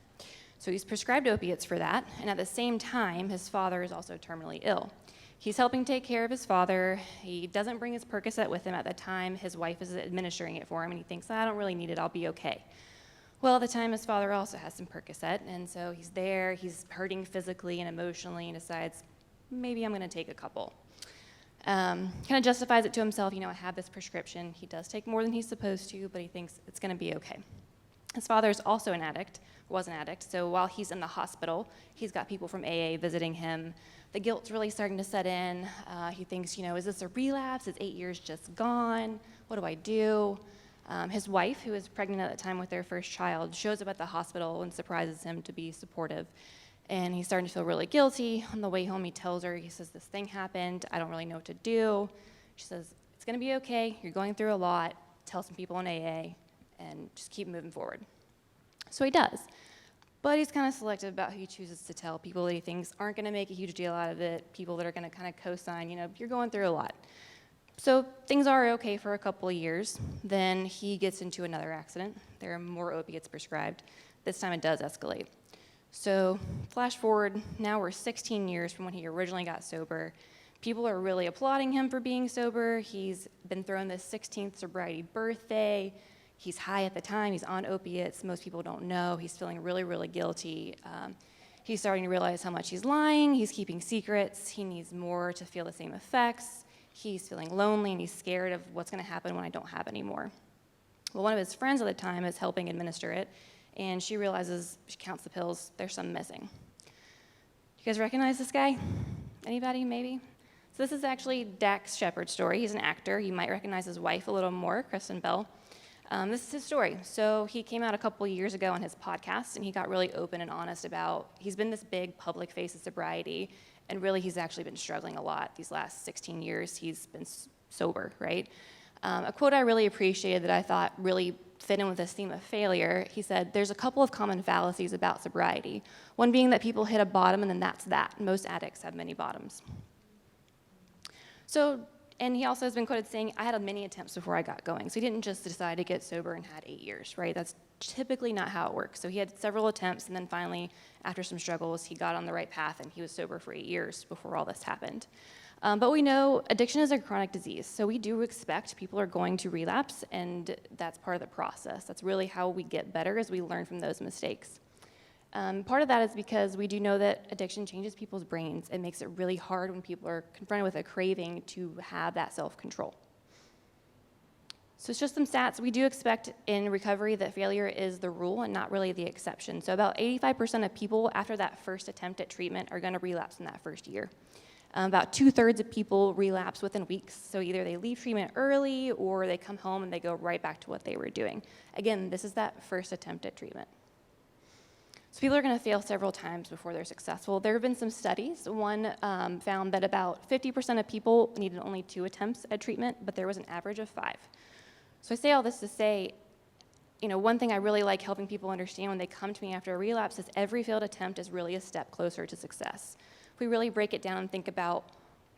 So he's prescribed opiates for that, and at the same time, his father is also terminally ill. He's helping take care of his father. He doesn't bring his Percocet with him at the time. His wife is administering it for him, and he thinks, I don't really need it, I'll be okay. Well, at the time, his father also has some Percocet, and so he's there, he's hurting physically and emotionally, and decides, maybe I'm gonna take a couple. Kind of justifies it to himself, I have this prescription. He does take more than he's supposed to, but he thinks it's gonna be okay. His father is also was an addict, so while he's in the hospital, he's got people from AA visiting him. The guilt's really starting to set in. He thinks, is this a relapse? Is 8 years just gone? What do I do? His wife, who was pregnant at the time with their first child, shows up at the hospital and surprises him to be supportive. And he's starting to feel really guilty. On the way home, he tells her, he says, this thing happened. I don't really know what to do. She says, it's gonna be okay. You're going through a lot. Tell some people in AA and just keep moving forward. So he does. But he's kind of selective about who he chooses to tell. People that he thinks aren't going to make a huge deal out of it, people that are going to kind of co-sign, you're going through a lot. So things are okay for a couple of years. Then he gets into another accident. There are more opiates prescribed. This time it does escalate. So flash forward, now we're 16 years from when he originally got sober. People are really applauding him for being sober. He's been thrown this 16th sobriety birthday. He's high at the time, he's on opiates, most people don't know, he's feeling really, really guilty. He's starting to realize how much he's lying, he's keeping secrets, he needs more to feel the same effects, he's feeling lonely and he's scared of what's gonna happen when I don't have any more. Well, one of his friends at the time is helping administer it, and she realizes, she counts the pills, there's some missing. You guys recognize this guy? Anybody, maybe? So this is actually Dax Shepard's story. He's an actor, you might recognize his wife a little more, Kristen Bell. This is his story. So he came out a couple years ago on his podcast, and he got really open and honest about, he's been this big public face of sobriety, and really he's actually been struggling a lot these last 16 years. He's been sober, right? A quote I really appreciated that I thought really fit in with this theme of failure, he said, there's a couple of common fallacies about sobriety. One being that people hit a bottom, and then that's that. Most addicts have many bottoms. And he also has been quoted saying, I had many attempts before I got going. So he didn't just decide to get sober and had 8 years, right? That's typically not how it works. So he had several attempts, and then finally, after some struggles, he got on the right path, and he was sober for 8 years before all this happened. But we know addiction is a chronic disease, so we do expect people are going to relapse, and that's part of the process. That's really how we get better, as we learn from those mistakes. Part of that is because we do know that addiction changes people's brains. It makes it really hard when people are confronted with a craving to have that self-control. So it's just some stats. We do expect in recovery that failure is the rule and not really the exception. So about 85% of people after that first attempt at treatment are going to relapse in that first year. About 2/3 of people relapse within weeks. So either they leave treatment early or they come home and they go right back to what they were doing. Again, this is that first attempt at treatment. So people are going to fail several times before they're successful. There have been some studies. One found that about 50% of people needed only 2 attempts at treatment, but there was an average of 5. So I say all this to say, one thing I really like helping people understand when they come to me after a relapse is every failed attempt is really a step closer to success. If we really break it down and think about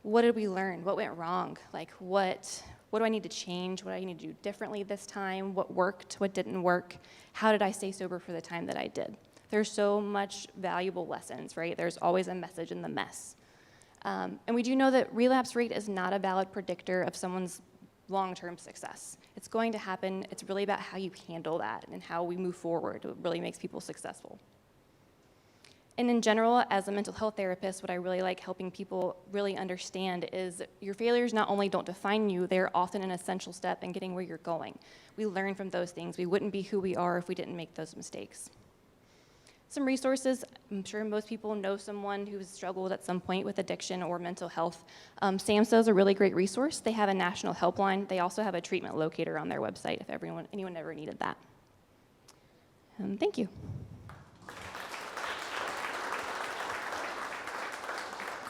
what did we learn, what went wrong, like what do I need to change, what do I need to do differently this time, what worked, what didn't work, how did I stay sober for the time that I did? There's so much valuable lessons, right? There's always a message in the mess. And we do know that relapse rate is not a valid predictor of someone's long-term success. It's going to happen. It's really about how you handle that and how we move forward. It really makes people successful. And in general, as a mental health therapist, what I really like helping people really understand is your failures not only don't define you, they're often an essential step in getting where you're going. We learn from those things. We wouldn't be who we are if we didn't make those mistakes. Some resources, I'm sure most people know someone who's struggled at some point with addiction or mental health. SAMHSA is a really great resource. They have a national helpline. They also have a treatment locator on their website if anyone ever needed that. Thank you.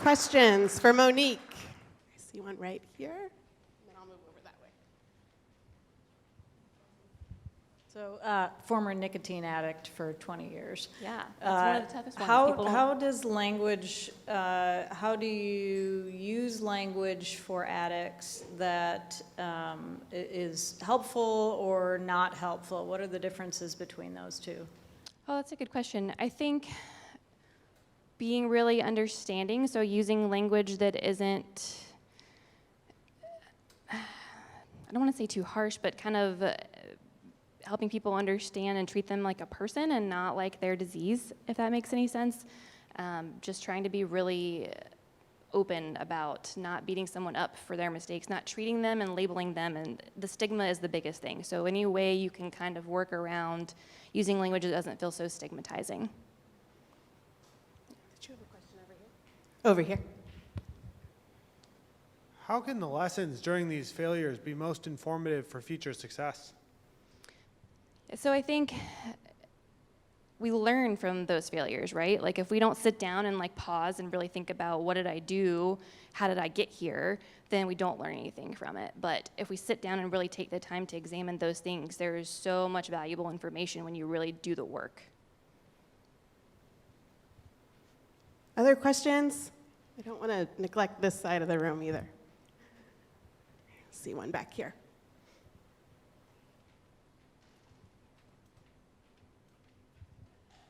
Questions for Monique? I see one right here. Then I'll I'll move over that way. So, former nicotine addict for 20 years. Yeah, that's one of the toughest ones. How does language, how do you use language for addicts that is helpful or not helpful? What are the differences between those two? Oh, that's a good question. I think being really understanding, so using language that isn't, I don't want to say too harsh, but kind of helping people understand and treat them like a person and not like their disease, if that makes any sense. Just trying to be really open about not beating someone up for their mistakes, not treating them and labeling them, and the stigma is the biggest thing. So any way you can kind of work around using language that doesn't feel so stigmatizing. Did you have a question over here? Over here. How can the lessons during these failures be most informative for future success? So I think we learn from those failures, right? Like if we don't sit down and like pause and really think about what did I do, how did I get here, then we don't learn anything from it. But if we sit down and really take the time to examine those things, there is so much valuable information when you really do the work. Other questions? I don't want to neglect this side of the room either. See one back here.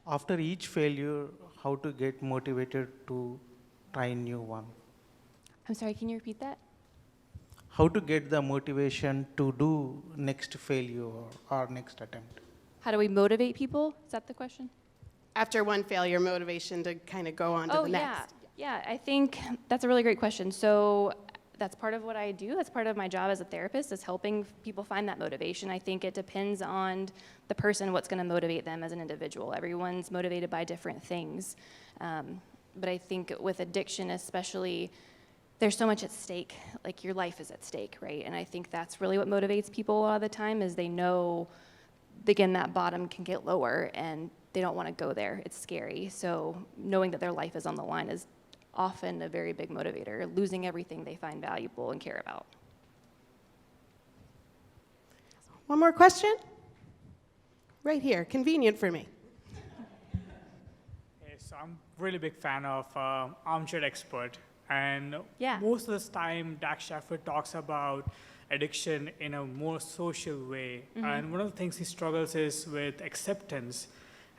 After each failure, how to get motivated to try a new one? I'm sorry, can you repeat that? How to get the motivation to do next failure or next attempt? How do we motivate people? Is that the question? After one failure, motivation to kind of go on to the next. Yeah, I think that's a really great question. So that's part of what I do. That's part of my job as a therapist, is helping people find that motivation. I think it depends on the person, what's going to motivate them as an individual. Everyone's motivated by different things. But I think with addiction especially, there's so much at stake. Like your life is at stake, right? And I think that's really what motivates people a lot of the time, is they know, again, that bottom can get lower and they don't want to go there. It's scary. So knowing that their life is on the line is often a very big motivator, losing everything they find valuable and care about. One more question? Right here, convenient for me. Yes, so I'm really big fan of Armchair Expert, and Yeah. most of the time Dak Shepard talks about addiction in a more social way, and one of the things he struggles is with acceptance.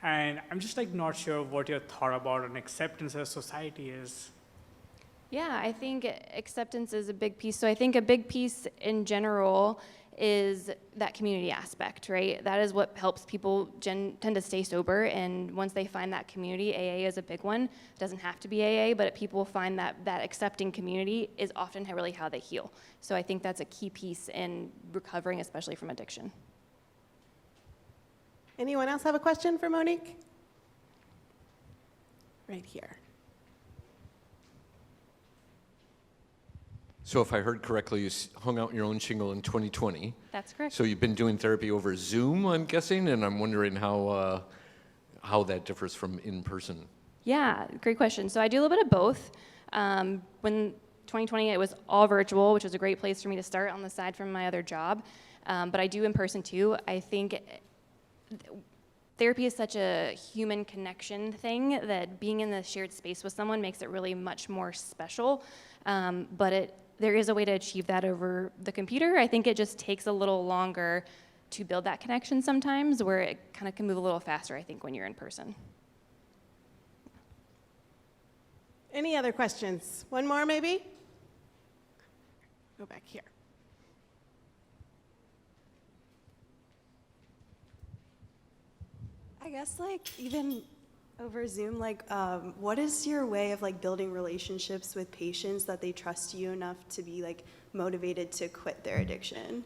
And I'm just like not sure what your thought about an acceptance as society is. Yeah, I think acceptance is a big piece. So I think a big piece in general is that community aspect, right? That is what helps people tend to stay sober. And once they find that community, AA is a big one. It doesn't have to be AA, but people find that accepting community is often really how they heal. So I think that's a key piece in recovering, especially from addiction. Anyone else have a question for Monique? Right here. So if I heard correctly, you hung out your own shingle in 2020. That's correct. So you've been doing therapy over Zoom, I'm guessing, and I'm wondering how that differs from in person. Yeah, great question. So I do a little bit of both. When 2020, it was all virtual, which was a great place for me to start on the side from my other job. But I do in person too. I think therapy is such a human connection thing that being in the shared space with someone makes it really much more special. But there is a way to achieve that over the computer. I think it just takes a little longer to build that connection sometimes, where it kind of can move a little faster, I think, when you're in person. Any other questions? One more, maybe? Go back here. I guess, like, even over Zoom, like, what is your way of, like, building relationships with patients that they trust you enough to be, like, motivated to quit their addiction?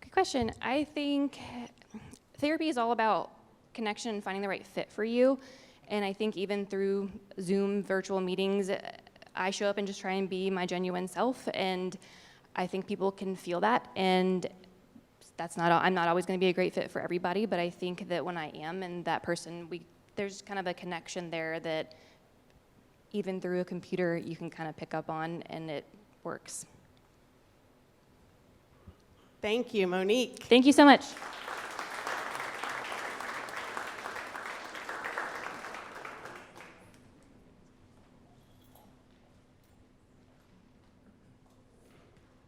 Good question. I think therapy is all about connection and finding the right fit for you. And I think even through Zoom virtual meetings, I show up and just try and be my genuine self. And I think people can feel that. And I'm not always going to be a great fit for everybody, but I think that when I am and that person, there's kind of a connection there that even through a computer you can kind of pick up on, and it works. Thank you, Monique. Thank you so much.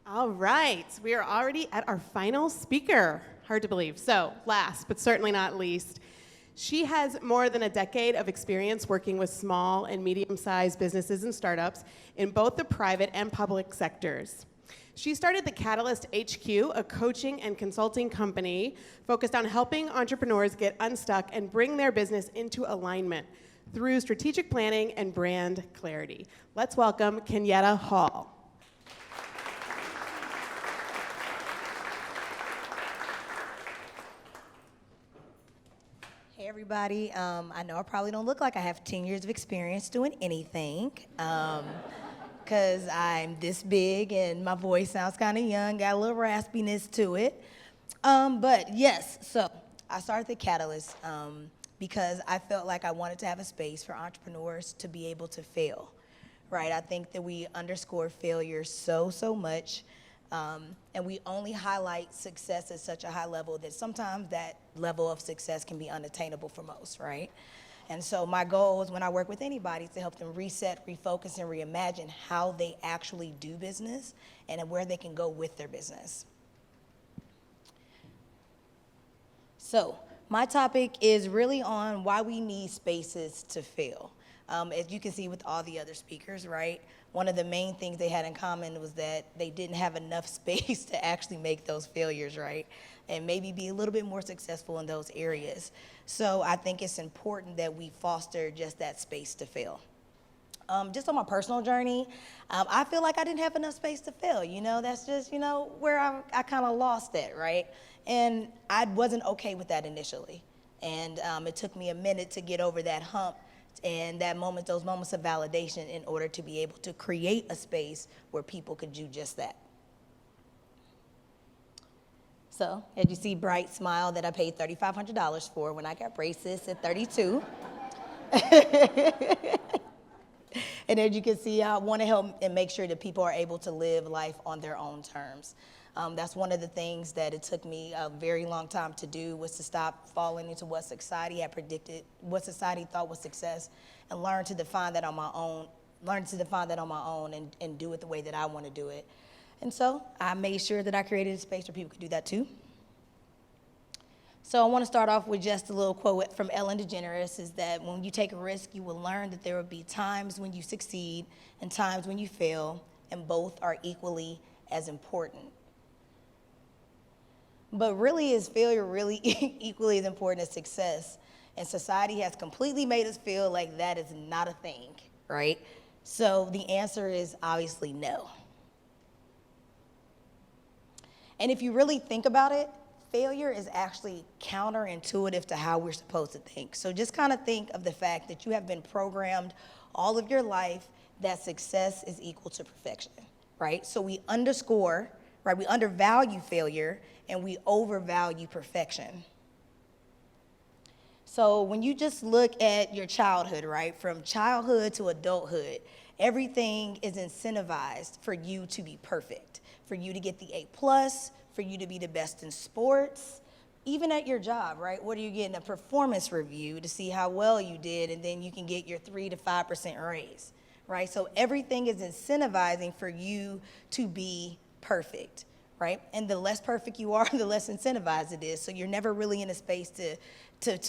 All right, we are already at our final speaker. Hard to believe. So, last but certainly not least, she has more than a decade of experience working with small and medium-sized businesses and startups in both the private and public sectors. She started the Catalyst HQ, a coaching and consulting company focused on helping entrepreneurs get unstuck and bring their business into alignment through strategic planning and brand clarity. Let's welcome Kenyatta Hall. Hey everybody, I know I probably don't look like I have 10 years of experience doing anything, because I'm this big and my voice sounds kind of young, got a little raspiness to it. But yes, so I started the Catalyst because I felt like I wanted to have a space for entrepreneurs to be able to fail, right? I think that we underscore failure so much. And we only highlight success at such a high level that sometimes that level of success can be unattainable for most, right? And so my goal is when I work with anybody to help them reset, refocus, and reimagine how they actually do business and where they can go with their business. So my topic is really on why we need spaces to fail. As you can see with all the other speakers, right? One of the main things they had in common was that they didn't have enough space to actually make those failures, right? And maybe be a little bit more successful in those areas. So I think it's important that we foster just that space to fail. Just on my personal journey, I feel like I didn't have enough space to fail. You know, that's just, you know, where I kind of lost that, right? And I wasn't okay with that initially. And it took me a minute to get over that hump and that moment, those moments of validation in order to be able to create a space where people could do just that. So, as you see, bright smile that I paid $3,500 for when I got braces at 32. And as you can see, I want to help and make sure that people are able to live life on their own terms. That's one of the things that it took me a very long time to do, was to stop falling into what society had predicted, what society thought was success, and learn to define that on my own, and do it the way that I want to do it. And so I made sure that I created a space where people could do that too. So I want to start off with just a little quote from Ellen DeGeneres, is that when you take a risk, you will learn that there will be times when you succeed and times when you fail, and both are equally as important. But really, is failure really equally as important as success? And society has completely made us feel like that is not a thing, right? So the answer is obviously no. And if you really think about it, failure is actually counterintuitive to how we're supposed to think. So just kind of think of the fact that you have been programmed all of your life that success is equal to perfection, right? So we underscore, right? We undervalue failure and we overvalue perfection. So when you just look at your childhood, right? From childhood to adulthood, everything is incentivized for you to be perfect, for you to get the A+, for you to be the best in sports, even at your job, right? What are you getting? A performance review to see how well you did, and then you can get your 3 to 5% raise, right? So everything is incentivizing for you to be perfect, right? And the less perfect you are, the less incentivized it is. So you're never really in a space to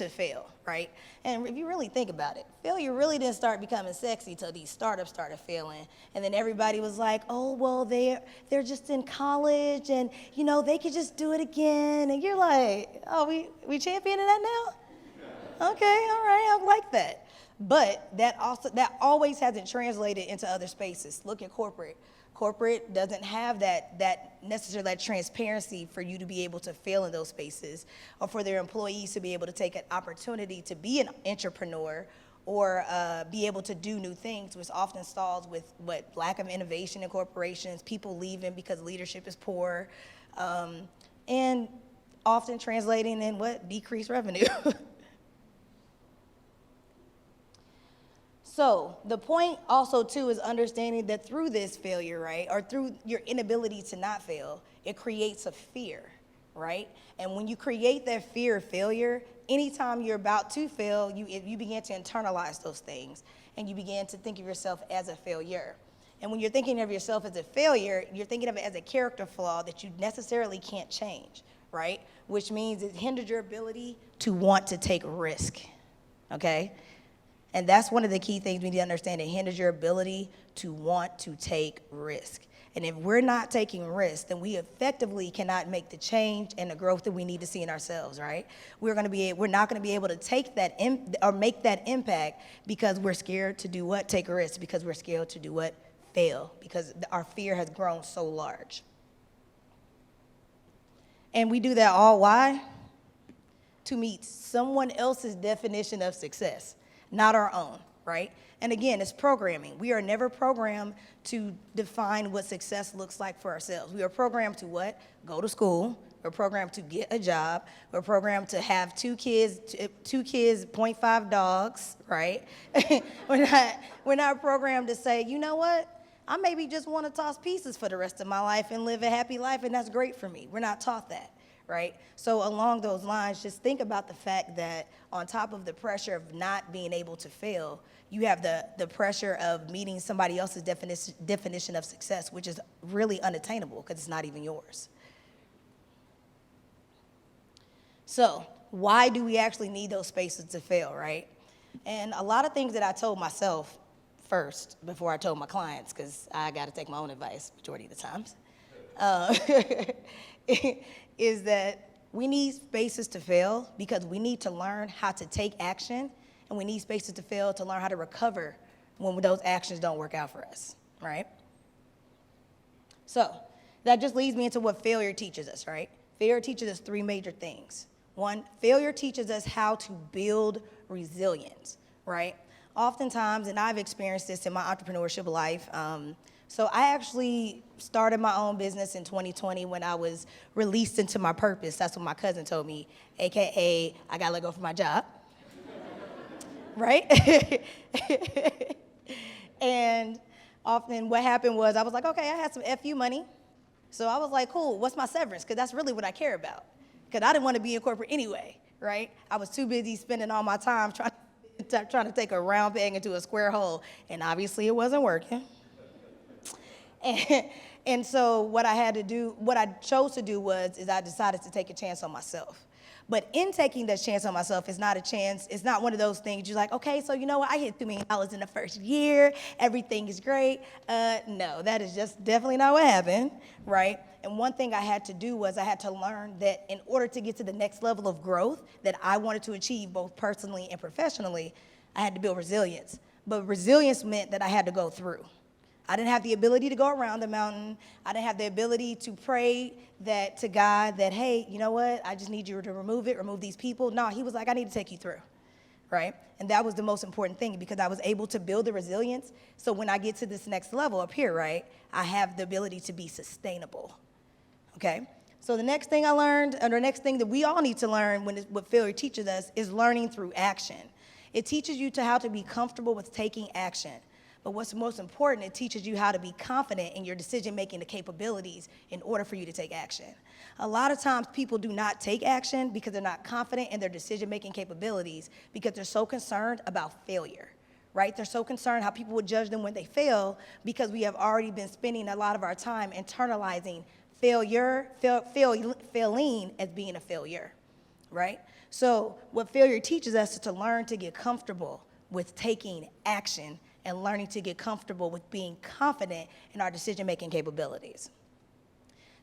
fail, right? And if you really think about it, failure really didn't start becoming sexy till these startups started failing. And then everybody was like, oh, well, they're just in college and, you know, they could just do it again. And you're like, oh, we championing that now? Okay, all right, I like that. But that always hasn't translated into other spaces. Look at corporate. Corporate doesn't have that transparency for you to be able to fail in those spaces, or for their employees to be able to take an opportunity to be an entrepreneur or be able to do new things, which often stalls with lack of innovation in corporations, people leaving because leadership is poor, and often translating in decreased revenue. So the point also too is understanding that through this failure, right, or through your inability to not fail, it creates a fear, right? And when you create that fear of failure, anytime you're about to fail, you begin to internalize those things, and you begin to think of yourself as a failure. And when you're thinking of yourself as a failure, you're thinking of it as a character flaw that you necessarily can't change, right? Which means it hinders your ability to want to take risk, okay? And that's one of the key things we need to understand. It hinders your ability to want to take risk. And if we're not taking risks, then we effectively cannot make the change and the growth that we need to see in ourselves, right? We're not going to be able to take that or make that impact because we're scared to do what? Take a risk. Because we're scared to do what? Fail. Because our fear has grown so large. And we do that all why? To meet someone else's definition of success, not our own, right? And again, it's programming. We are never programmed to define what success looks like for ourselves. We are programmed to what? Go to school. We're programmed to get a job. We're programmed to have 2 kids, 0.5 dogs, right? We're not programmed to say, you know what? I maybe just want to toss pieces for the rest of my life and live a happy life, and that's great for me. We're not taught that. Right? So along those lines, just think about the fact that on top of the pressure of not being able to fail, you have the pressure of meeting somebody else's definition of success, which is really unattainable because it's not even yours. So why do we actually need those spaces to fail, right? And a lot of things that I told myself first before I told my clients, because I got to take my own advice majority of the times, is that we need spaces to fail because we need to learn how to take action, and we need spaces to fail to learn how to recover when those actions don't work out for us, right? So that just leads me into what failure teaches us, right? Failure teaches us 3 major things. 1, failure teaches us how to build resilience, right? Oftentimes, and I've experienced this in my entrepreneurship life, so I actually started my own business in 2020 when I was released into my purpose. That's what my cousin told me, AKA, I got let go from my job, right? And often what happened was I was like, okay, I had some FU money. So I was like, cool, what's my severance? Because that's really what I care about. Because I didn't want to be in corporate anyway, right? I was too busy spending all my time trying to take a round peg into a square hole. And obviously it wasn't working. And so what I chose to do is I decided to take a chance on myself. But in taking that chance on myself, it's not one of those things you're like, okay, so you know what, I hit $2 million in the first year, everything is great. No, that is just definitely not what happened, right? And one thing I had to do was I had to learn that in order to get to the next level of growth that I wanted to achieve both personally and professionally, I had to build resilience. But resilience meant that I had to go through. I didn't have the ability to go around the mountain. I didn't have the ability to pray to God that, hey, you know what? I just need you to remove these people. No, he was like, I need to take you through, right? And that was the most important thing because I was able to build the resilience. So when I get to this next level up here, right, I have the ability to be sustainable, okay? So the next thing I learned, or the next thing that we all need to learn what failure teaches us is learning through action. It teaches you how to be comfortable with taking action. But what's most important, it teaches you how to be confident in your decision-making capabilities in order for you to take action. A lot of times people do not take action because they're not confident in their decision-making capabilities because they're so concerned about failure, right? They're so concerned how people would judge them when they fail because we have already been spending a lot of our time internalizing failing as being a failure, right? So what failure teaches us is to learn to get comfortable with taking action and learning to get comfortable with being confident in our decision-making capabilities.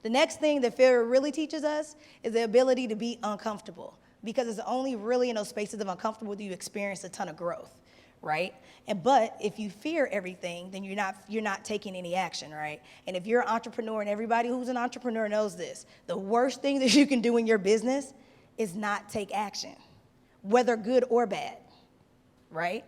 The next thing that failure really teaches us is the ability to be uncomfortable, because it's only really in those spaces of uncomfortable that you experience a ton of growth, right? But if you fear everything, then you're not taking any action, right? And if you're an entrepreneur, and everybody who's an entrepreneur knows this, the worst thing that you can do in your business is not take action, whether good or bad, right?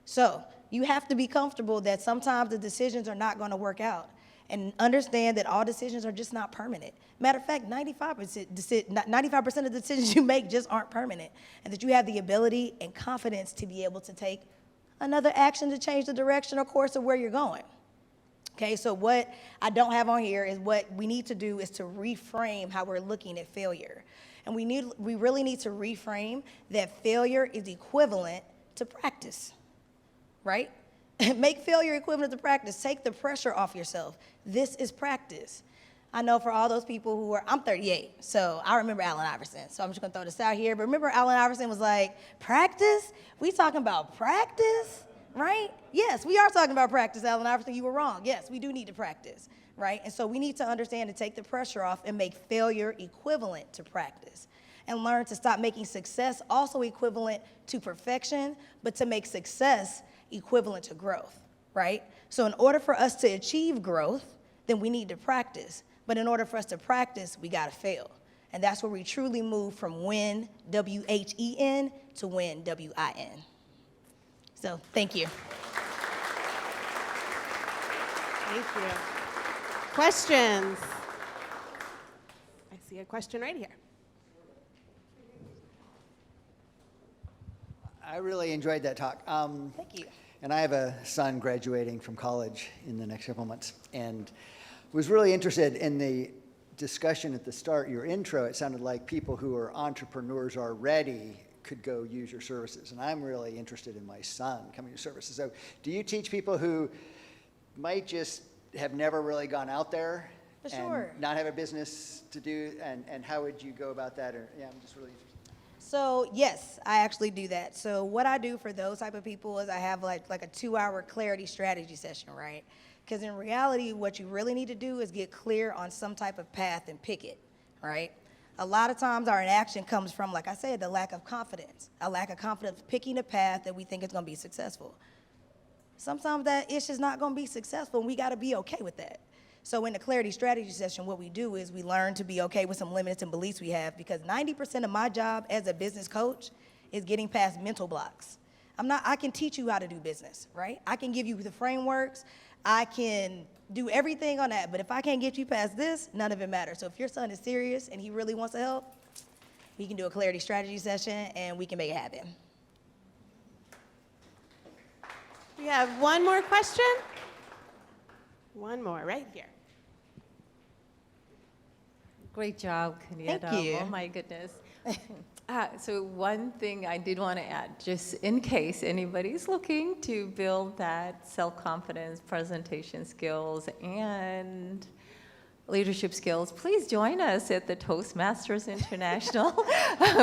So you have to be comfortable that sometimes the decisions are not going to work out, and understand that all decisions are just not permanent. Matter of fact, 95% of the decisions you make just aren't permanent, and that you have the ability and confidence to be able to take another action to change the direction or course of where you're going. Okay, so what I don't have on here is what we need to do is to reframe how we're looking at failure. And we really need to reframe that failure is equivalent to practice, right? Make failure equivalent to practice. Take the pressure off yourself. This is practice. I know for all those people who are, I'm 38, so I remember Allen Iverson. So I'm just gonna throw this out here. But remember Allen Iverson was like, practice? We talking about practice, right? Yes, we are talking about practice, Allen Iverson. You were wrong. Yes, we do need to practice, right? And so we need to understand and take the pressure off and make failure equivalent to practice. And learn to stop making success also equivalent to perfection, but to make success equivalent to growth, right? So in order for us to achieve growth, then we need to practice. But in order for us to practice, we gotta fail. And that's where we truly move from win, W-H-E-N, to win, W-I-N. So thank you. Thank you. Questions? I see a question right here. I really enjoyed that talk. Thank you. And I have a son graduating from college in the next couple months, and was really interested in the discussion at the start, your intro. It sounded like people who are entrepreneurs already could go use your services. And I'm really interested in my son coming to services. So do you teach people who might just have never really gone out there For sure. and not have a business to do? And how would you go about that? Or, yeah, I'm just really interested. So yes, I actually do that. So what I do for those type of people is I have like a 2-hour clarity strategy session, right? Because in reality, what you really need to do is get clear on some type of path and pick it, right? A lot of times our inaction comes from, like I said, the lack of confidence. A lack of confidence picking a path that we think is gonna be successful. Sometimes that ish is not gonna be successful, and we gotta be okay with that. So in the clarity strategy session, what we do is we learn to be okay with some limits and beliefs we have, because 90% of my job as a business coach is getting past mental blocks. I can teach you how to do business, right? I can give you the frameworks, I can do everything on that, but if I can't get you past this, none of it matters. So if your son is serious and he really wants to help, we can do a clarity strategy session and we can make it happen. We have one more question. One more right here. Great job, Kenyatta. Thank you. Oh my goodness. So one thing I did want to add, just in case anybody's looking to build that self-confidence, presentation skills, and leadership skills, please join us at the Toastmasters International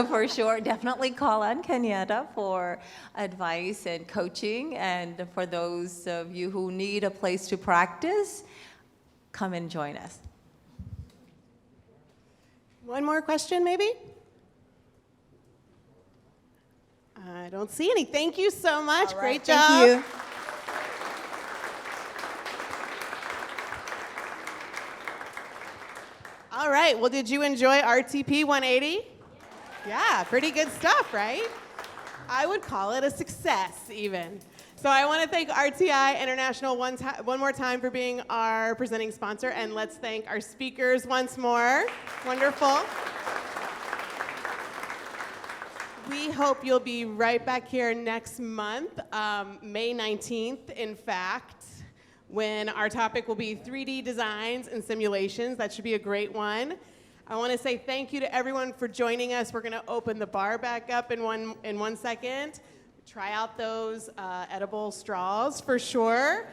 for sure. Definitely call on Kenyatta for advice and coaching. And for those of you who need a place to practice, come and join us. One more question, maybe? I don't see any. Thank you so much. All right, Great job. Thank you. All right. Well, did you enjoy RTP 180? Yeah, pretty good stuff, right? I would call it a success, even. So I want to thank RTI International one more time for being our presenting sponsor, and let's thank our speakers once more. Wonderful. We hope you'll be right back here next month, May 19th, in fact, when our topic will be 3D designs and simulations. That should be a great one. I want to say thank you to everyone for joining us. We're going to open the bar back up in one second. Try out those edible straws for sure.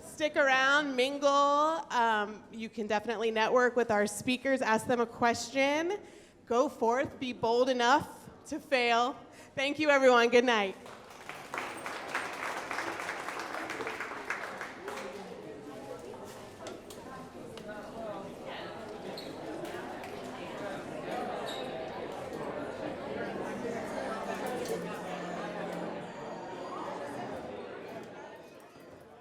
Stick around, mingle. You can definitely network with our speakers, ask them a question. Go forth, be bold enough to fail. Thank you, everyone. Good night.